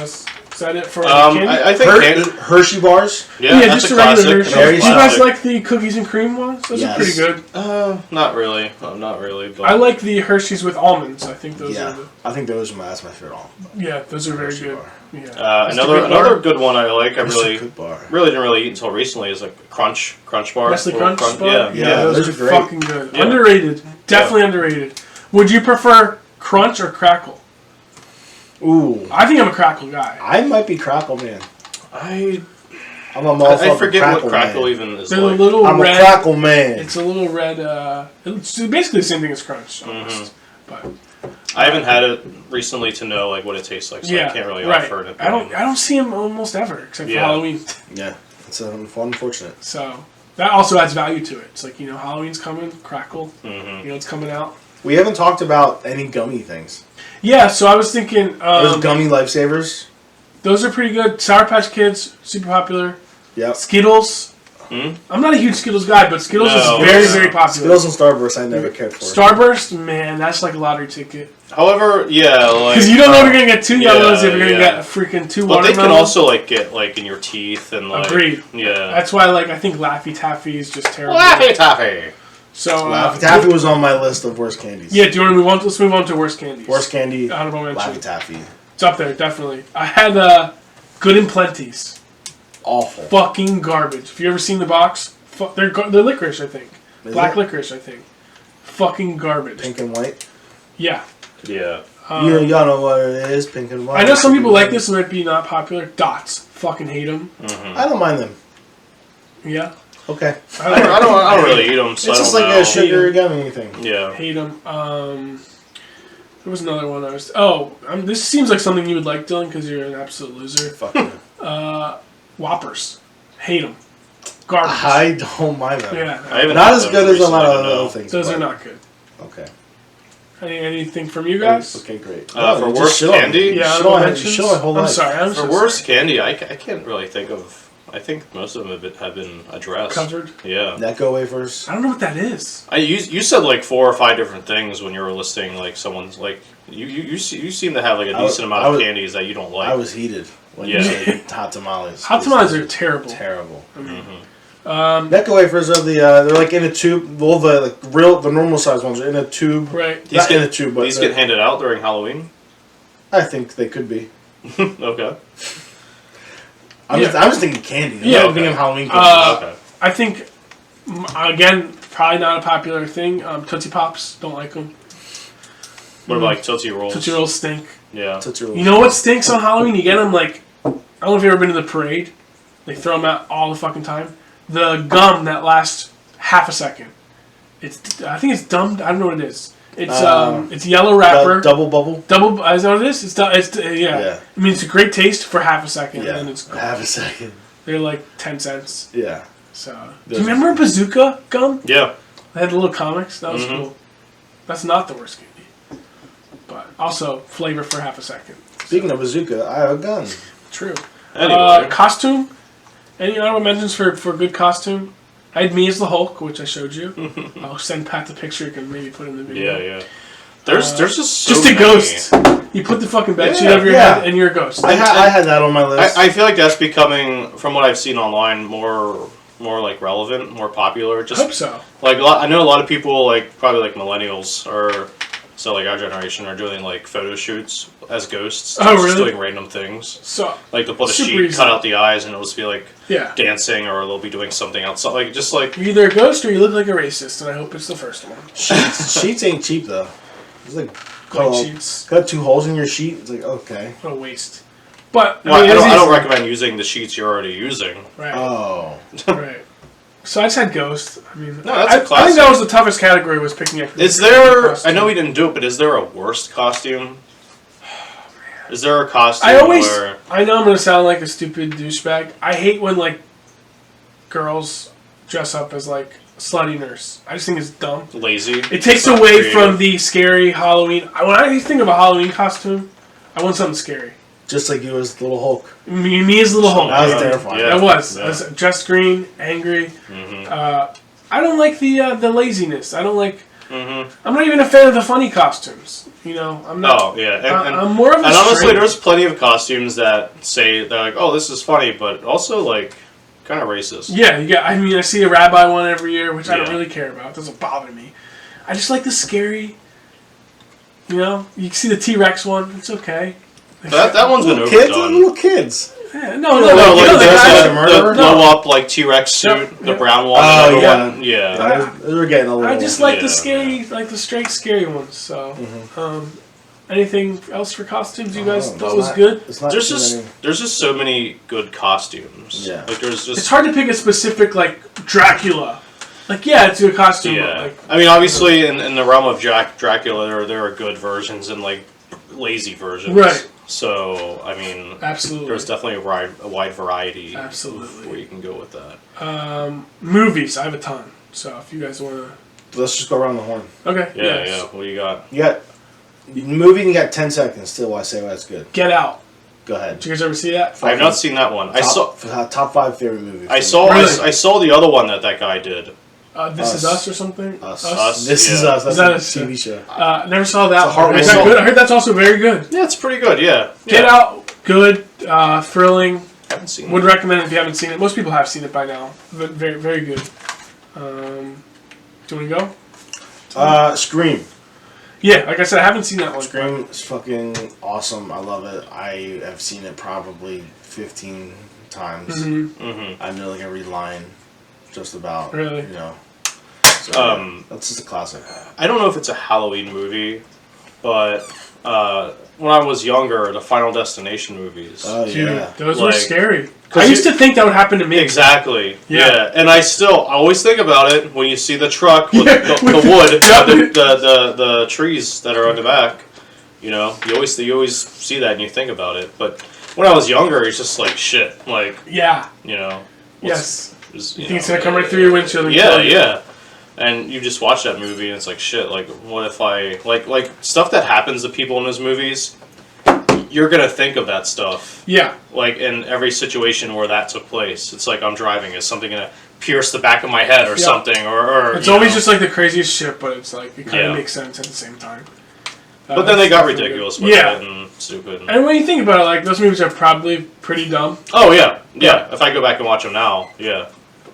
S2: Is that it for candy?
S1: I think
S3: Hershey bars.
S1: yeah, that's
S2: just
S1: a
S2: a regular
S1: classic.
S2: Hershey.
S3: Very
S2: Do you guys
S3: classic.
S2: like the cookies and cream ones? Those
S3: Yes.
S2: are pretty good.
S1: Not really. Not really. But
S2: I like the Hershey's with almonds. I think those
S3: Yeah,
S2: are
S3: I think that's my favorite.
S2: those are very
S3: Hershey
S2: good.
S3: bar.
S2: Yeah.
S1: another good one I like. I
S3: That's
S1: really
S3: a good bar.
S1: really didn't really eat until recently is like Crunch bar.
S2: Nestle
S1: Little
S2: Crunch bar?
S1: Yeah.
S3: Yeah,
S2: those
S3: those
S2: are
S3: are great.
S2: fucking good.
S1: Yeah.
S2: Underrated. Definitely underrated. Would you prefer Crunch or Crackle?
S3: Ooh,
S2: I think I'm a Crackle guy.
S3: I might be Crackle man.
S1: I
S3: I'm a motherfucking
S1: I forget
S3: Crackle
S1: what Crackle
S3: man.
S1: even is
S2: They're
S1: like.
S2: a little
S3: I'm
S2: red.
S3: a Crackle man.
S2: It's a little red. It's basically the same thing as Crunch, almost. But
S1: I haven't had it recently to know like what it tastes like, so
S2: yeah,
S1: I can't really
S2: right.
S1: offer it.
S2: I don't see them almost ever except for
S1: Yeah.
S2: Halloween.
S3: Yeah, it's unfortunate.
S2: So that also adds value to it. It's like, Halloween's coming, Crackle.
S1: Mm-hmm.
S2: It's coming out.
S3: We haven't talked about any gummy things.
S2: Yeah, so I was thinking
S3: Those gummy lifesavers.
S2: those are pretty good. Sour Patch Kids, super popular.
S3: Yep.
S2: Skittles. I'm not a huge Skittles guy, but Skittles
S1: No.
S2: is very, very popular.
S3: Skittles and Starburst, I never cared for.
S2: Starburst, man, that's like a lottery ticket.
S1: However, yeah, like
S2: Because you don't know if you're gonna get two yellows, if you're gonna
S1: yeah.
S2: get a freaking two
S1: But they
S2: watermelons.
S1: can also like get like in your teeth and like
S2: Agreed.
S1: Yeah.
S2: That's why, I think Laffy Taffy is just terrible.
S1: Laffy Taffy.
S2: So,
S3: Laffy Taffy was on my list of worst candies.
S2: yeah, do you want to move on? Let's move on to worst candies.
S3: Worst candy,
S2: Honorable mention.
S3: Laffy Taffy.
S2: It's up there, definitely. I had Good and Plenty's.
S3: Awful.
S2: Fucking garbage. Have you ever seen the box? They're licorice, I think.
S3: Is
S2: Black
S3: it?
S2: licorice, I think. Fucking garbage.
S3: Pink and white.
S2: Yeah.
S1: Yeah.
S3: Y'all know what it is, pink and white.
S2: I know some people like this, it might be not popular. Dots. Fucking hate them.
S3: I don't mind them.
S2: Yeah.
S3: Okay.
S1: I don't really eat them, so
S3: It's
S1: I
S3: just
S1: don't
S3: like
S1: know.
S3: a sugar gummy thing.
S1: Yeah.
S2: Hate them. There was another one I was... Oh, this seems like something you would like, Dylan, because you're an absolute loser.
S3: Fuck you.
S2: Whoppers. Hate them. Garbage.
S3: I don't mind them.
S2: Yeah.
S1: I haven't
S3: Not
S1: had
S3: as
S1: them
S3: good as a lot
S1: recently,
S3: of
S1: but no.
S3: other things.
S2: Those
S3: but-
S2: are not good.
S3: Okay.
S2: Anything from you guys?
S3: Okay, great.
S1: For
S3: you just
S1: worst
S3: shit on me.
S1: candy?
S2: Yeah,
S3: Shit
S2: honorable
S3: on-
S2: mentions?
S3: shit on my whole
S2: I'm
S3: life.
S2: sorry. I'm
S1: For
S2: so
S1: worst
S2: sorry.
S1: candy, I can't really think of. I think most of them have been addressed.
S2: Covered.
S1: Yeah.
S3: Necco wafers.
S2: I don't know what that is.
S1: You said like 4 or 5 different things when you were listing like someone's like you seem to have like a
S3: I was-
S1: decent amount
S3: I
S1: of
S3: was-
S1: candies that you don't like.
S3: I was heated when
S1: Yeah.
S3: you said hot tamales.
S2: Hot tamales are terrible.
S3: terrible.
S1: Mm-hmm.
S3: Necco wafers are they're like in a tube. Well, the normal size ones are in a tube.
S2: Right.
S3: Not in a tube, but
S1: these get handed out during Halloween.
S3: I think they could be.
S1: Okay.
S3: I'm just thinking candy.
S2: Yeah,
S3: I'm
S1: okay.
S3: thinking Halloween candy.
S1: Okay.
S2: I think, again, probably not a popular thing. Tootsie Pops, don't like them.
S1: What about like Tootsie Rolls?
S2: Tootsie Rolls stink.
S1: Yeah.
S3: Tootsie Rolls.
S2: You know what stinks on Halloween? You get them I don't know if you've ever been to the parade. They throw them out all the fucking time. The gum that lasts half a second. I think it's dumb. I don't know what it is. It's yellow wrapper.
S3: Double bubble.
S2: Double, is that what it is? Yeah.
S3: Yeah.
S2: I mean, it's a great taste for half a second,
S3: Yeah.
S2: and then it's gone.
S3: Half a second.
S2: They're like 10 cents.
S3: Yeah.
S2: So, do
S3: Those-
S2: you remember Bazooka gum?
S1: Yeah.
S2: They had the little comics. That was
S1: Mhm.
S2: cool. That's not the worst candy, but also flavor for half a second.
S3: Speaking of bazooka, I have a gun.
S2: True.
S1: Anyway.
S2: Costume. Any honorable mentions for good costume? I had me as the Hulk, which I showed you. I'll send Pat the picture. You can maybe put in the video.
S1: Yeah. There's just so
S2: Just a
S1: many.
S2: ghost. You put the fucking bedsheet
S3: Yeah,
S2: over your
S3: yeah.
S2: head, and you're a ghost.
S3: I had that on my list.
S1: I feel like that's becoming, from what I've seen online, more like relevant, more popular.
S2: I
S1: Just
S2: hope so.
S1: like I know a lot of people, like probably like millennials or so like our generation are doing like photo shoots as ghosts.
S2: Oh,
S1: just
S2: really?
S1: doing random things.
S2: So,
S1: Like they'll put a
S2: Super
S1: sheet,
S2: easy.
S1: cut out the eyes, and it'll just be like
S2: yeah.
S1: dancing, or they'll be doing something else. Like just like
S2: You're either a ghost or you look like a racist, and I hope it's the first one.
S3: Sheets ain't cheap though. It's like
S2: White
S3: cut-
S2: sheets.
S3: got 2 holes in your sheet. It's like okay.
S2: What a waste. But,
S1: well, I
S2: it's
S1: don't
S2: easy.
S1: recommend using the sheets you're already using.
S2: Right.
S3: Oh.
S2: Right. So I just had Ghost. I mean,
S1: No, that's a
S2: I think
S1: classic.
S2: that was the toughest category was picking up.
S1: Is there? I know we didn't do it, but is there a worst costume? Is there a costume where
S2: I know I'm gonna sound like a stupid douchebag. I hate when like girls dress up as like slutty nurse. I just think it's dumb.
S1: lazy?
S2: It takes away from the scary Halloween. When I think of a Halloween costume, I want something scary.
S3: just like you as Little Hulk.
S2: Me as Little Hulk.
S3: That was terrifying.
S1: Yeah.
S2: That was.
S1: Yeah.
S2: I was just green, angry.
S1: Mm-hmm.
S2: I don't like the laziness. I don't like.
S1: Mm-hmm.
S2: I'm not even a fan of the funny costumes. You know, I'm not.
S1: Oh yeah,
S2: I'm more of a.
S1: and honestly,
S2: straight-
S1: there's plenty of costumes that say they're like, "Oh, this is funny," but also like kind of racist.
S2: Yeah, you got. I mean, I see a rabbi one every year, which I don't
S1: Yeah.
S2: really care about. It doesn't bother me. I just like the scary. You know, you see the T-Rex one. It's okay.
S1: That one's been
S3: Little kids,
S1: overdone.
S3: little kids.
S2: Yeah, no,
S1: No,
S2: no,
S1: like
S2: you know, the
S1: there's
S2: guy-
S3: a murderer?
S1: the blow up like T-Rex suit,
S2: Yep,
S1: the
S2: yep.
S1: brown one,
S3: Oh,
S1: the
S3: yeah.
S1: other one. Yeah.
S3: They're getting a little.
S2: I just like the
S1: Yeah.
S2: scary, like the straight scary ones. So, anything else for costumes you guys
S3: Oh,
S2: thought
S3: it's
S2: was
S3: not-
S2: good?
S3: It's not
S1: There's
S3: too
S1: just
S3: many.
S1: there's just so many good costumes.
S3: Yeah.
S1: Like there's just
S2: It's hard to pick a specific like Dracula. Like yeah, it's a costume. But,
S1: yeah.
S2: like,
S1: I mean, obviously, in the realm of Dracula, there are good versions and like lazy versions.
S2: Right.
S1: So I mean,
S2: absolutely.
S1: there's definitely a wide variety
S2: Absolutely.
S1: where you can go with that.
S2: Movies. I have a ton. So if you guys want
S3: Let's just go around the horn.
S2: to, okay.
S1: Yeah,
S2: yes.
S1: yeah. What do you got?
S3: You got movie. And you got 10 seconds. Still, I say that's good.
S2: Get Out.
S3: Go ahead.
S2: Did you guys ever see that?
S1: I have not seen that one. I saw.
S3: top 5 favorite movies.
S1: I saw.
S2: Really?
S1: I saw the other one that guy did.
S2: This Is
S3: Us.
S2: Us or something.
S1: Us.
S3: This is
S1: Yeah.
S3: us. That's
S2: Is that
S3: a
S2: a-
S3: TV show.
S2: Never saw that.
S3: It's a hard
S2: one. Is
S3: one.
S2: that good? I heard that's also very good.
S1: Yeah, it's pretty good. Yeah.
S2: Get
S1: yeah.
S2: Out. Good. Thrilling.
S1: Haven't seen
S2: Would
S1: it.
S2: recommend it if you haven't seen it. Most people have seen it by now. But very, very good. Do you want to go?
S3: Scream.
S2: Yeah, like I said, I haven't seen that one.
S3: Scream is fucking awesome. I love it. I have seen it probably 15 times.
S1: Mm-hmm.
S3: I know like every line, just about.
S2: Really?
S3: You know. So, that's just a classic.
S1: I don't know if it's a Halloween movie, but when I was younger, the Final Destination movies.
S3: Oh
S2: Dude,
S3: yeah.
S2: those were
S1: Like,
S2: scary.
S1: 'cause
S2: I used
S1: you-
S2: to think that would happen to me.
S1: Exactly.
S2: Yeah.
S1: Yeah. And I always think about it when you see the truck with
S2: Yeah,
S1: the
S2: with
S1: wood,
S2: the-
S1: the trees that are on the back. You know, you always see that and you think about it. But when I was younger, it's just like shit. Like
S2: Yeah.
S1: you know.
S2: Yes.
S1: Just,
S2: You think it's gonna come right through your windshield and
S1: Yeah,
S2: kill you.
S1: yeah. And you just watch that movie and it's like shit. Like what if I like stuff that happens to people in those movies? You're gonna think of that stuff.
S2: Yeah.
S1: Like in every situation where that took place, it's like I'm driving. Is something gonna pierce the back of my head or
S2: Yeah.
S1: something? Or
S2: It's
S1: you
S2: always
S1: know.
S2: just like the craziest shit, but it's like it kind of
S1: Yeah.
S2: makes sense at the same time.
S1: But then they
S2: That's
S1: got
S2: definitely
S1: ridiculous
S2: good.
S1: with
S2: Yeah.
S1: it and stupid.
S2: And when you think about it, like those movies are probably pretty dumb.
S1: Oh yeah, yeah. If I go back and watch them now, yeah.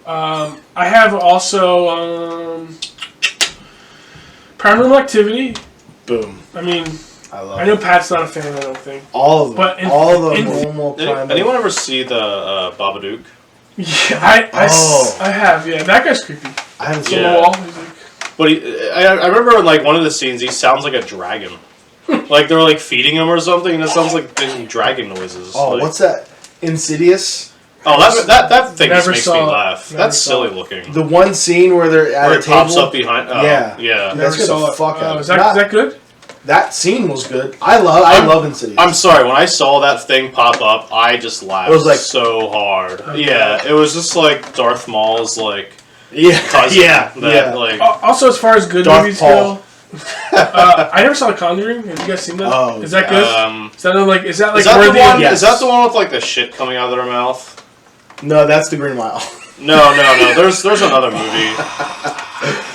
S2: I have also Paranormal Activity.
S3: Boom.
S2: I mean,
S3: I love
S2: I know
S3: it.
S2: Pat's not a fan. I don't think.
S3: All of them.
S2: But in-
S3: all the
S2: in-
S3: normal kind of.
S1: Anyone ever see the Babadook?
S2: Yeah,
S3: Oh.
S2: I have. Yeah, that guy's creepy.
S3: I haven't
S2: It's
S3: seen
S2: on
S1: Yeah.
S2: the wall. He's like,
S1: But I remember in like one of the scenes, he sounds like a dragon. Like they're like feeding him or something, and it sounds like big dragon noises.
S3: Oh,
S1: like,
S3: what's that? Insidious.
S1: Oh, that thing just
S2: Never
S1: makes
S2: saw
S1: me
S2: it.
S1: laugh.
S2: Never
S1: That's
S2: saw
S1: silly
S2: it.
S1: looking.
S3: The one scene where they're at
S1: Where
S3: a
S1: it
S3: table.
S1: pops up behind. Oh,
S3: Yeah.
S1: yeah.
S3: That
S2: never
S3: scared
S2: saw
S3: the
S2: it.
S3: fuck out of
S2: Is
S3: me.
S2: that good?
S3: That scene was good. I love Insidious.
S1: I'm sorry, when I saw that thing pop up, I just laughed
S3: It was like-
S1: so hard.
S2: Okay.
S1: Yeah, it was just like Darth Maul's like
S3: yeah,
S1: cousin.
S3: yeah,
S1: that,
S3: yeah.
S1: Like,
S2: Also, as far as good
S3: Darth
S2: movies
S3: Paul.
S2: go, I never saw The Conjuring. Have you guys seen that?
S3: Oh,
S2: is that good? Is that like
S1: is that
S2: worthy
S1: the one?
S2: of?
S3: Yes.
S1: Is that the one with like the shit coming out of their mouth?
S3: No, that's the Green Mile.
S1: No. There's another movie.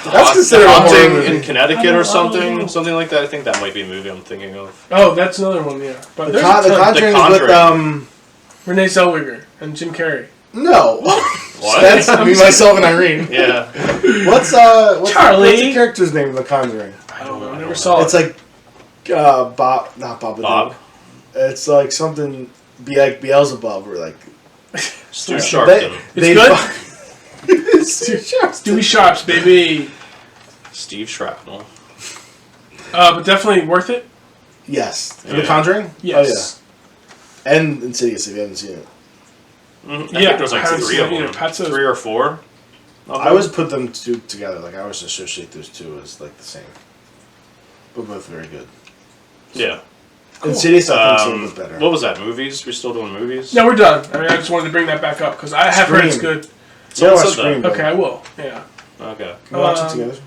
S3: That's considered a horror
S1: Haunting
S3: movie.
S1: in Connecticut
S2: I
S1: or
S2: don't know.
S1: something like that. I think that might be a movie I'm thinking of.
S2: Oh, that's another one. Yeah, but
S3: The,
S2: there's
S3: Con-
S2: a
S3: the
S2: ton.
S3: Conjuring is with
S1: Conjuring.
S2: Renee Zellweger and Jim Carrey.
S3: no.
S1: What?
S3: That's me, myself, and Irene.
S1: Yeah.
S3: What's
S2: Charlie.
S3: what's the character's name in The Conjuring?
S2: I don't know. I never
S1: know.
S2: saw
S3: It's
S2: it.
S3: like Bob, not Bob.
S1: Bob.
S3: It's like something like Beelzebub or like.
S1: Stu Sharpton.
S2: It's good?
S3: Stu Sharpton.
S2: Stewie Sharps, baby.
S1: Steve Shrapnel.
S2: But definitely worth it.
S3: Yes.
S1: Yeah.
S3: The Conjuring.
S2: Yes.
S3: Oh yeah. And Insidious if you haven't seen it.
S1: I
S2: Yeah,
S1: think there's
S2: I
S1: like
S2: haven't
S1: 3
S2: seen
S1: of
S2: it either.
S1: them.
S2: Pat says-
S1: 3 or 4.
S3: I always put them two together. Like I always associate those two as like the same. But both very good.
S1: Yeah.
S2: Cool.
S3: Insidious I think is a little bit better.
S1: What was that? Movies? We still doing movies?
S2: No, we're done. I mean, I just wanted to bring that back up because I have heard it's
S3: Scream.
S2: good.
S3: Yeah,
S1: Someone
S3: watch
S1: said
S3: Scream.
S1: that.
S2: Okay, I will. Yeah.
S1: Okay.
S3: Can we watch it
S2: Um,
S3: together?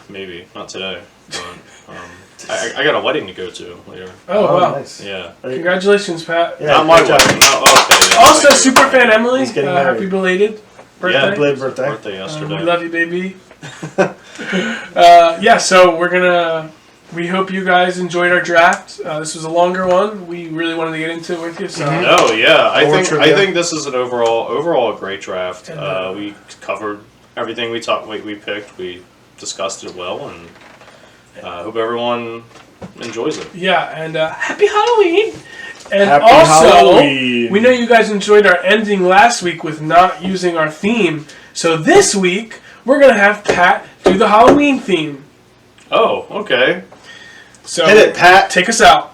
S1: Maybe not today. But, I got a wedding to go to later.
S2: Oh, wow.
S3: Nice.
S1: Yeah.
S2: Congratulations, Pat.
S3: Yeah,
S1: Not my
S3: good job.
S1: wedding. No, okay. Yeah,
S2: Also,
S1: thank you.
S2: Superfan Emily,
S3: He's getting married.
S2: happy belated birthday.
S1: Yeah,
S3: Belated birthday.
S1: Birthday yesterday.
S2: We love you, baby. Yeah, so we hope you guys enjoyed our draft. This was a longer one. We really wanted to get into it with you. So
S1: No, yeah, I
S3: More
S1: think
S3: trivia.
S1: this is an overall a great draft.
S2: And,
S1: We covered everything we picked. We discussed it well, and hope everyone enjoys it.
S2: yeah, and happy Halloween. And
S3: Happy
S2: also,
S3: Halloween.
S2: we know you guys enjoyed our ending last week with not using our theme. So this week, we're going to have Pat do the Halloween theme.
S1: Oh, okay.
S2: So
S3: Hit it, Pat.
S2: take us out.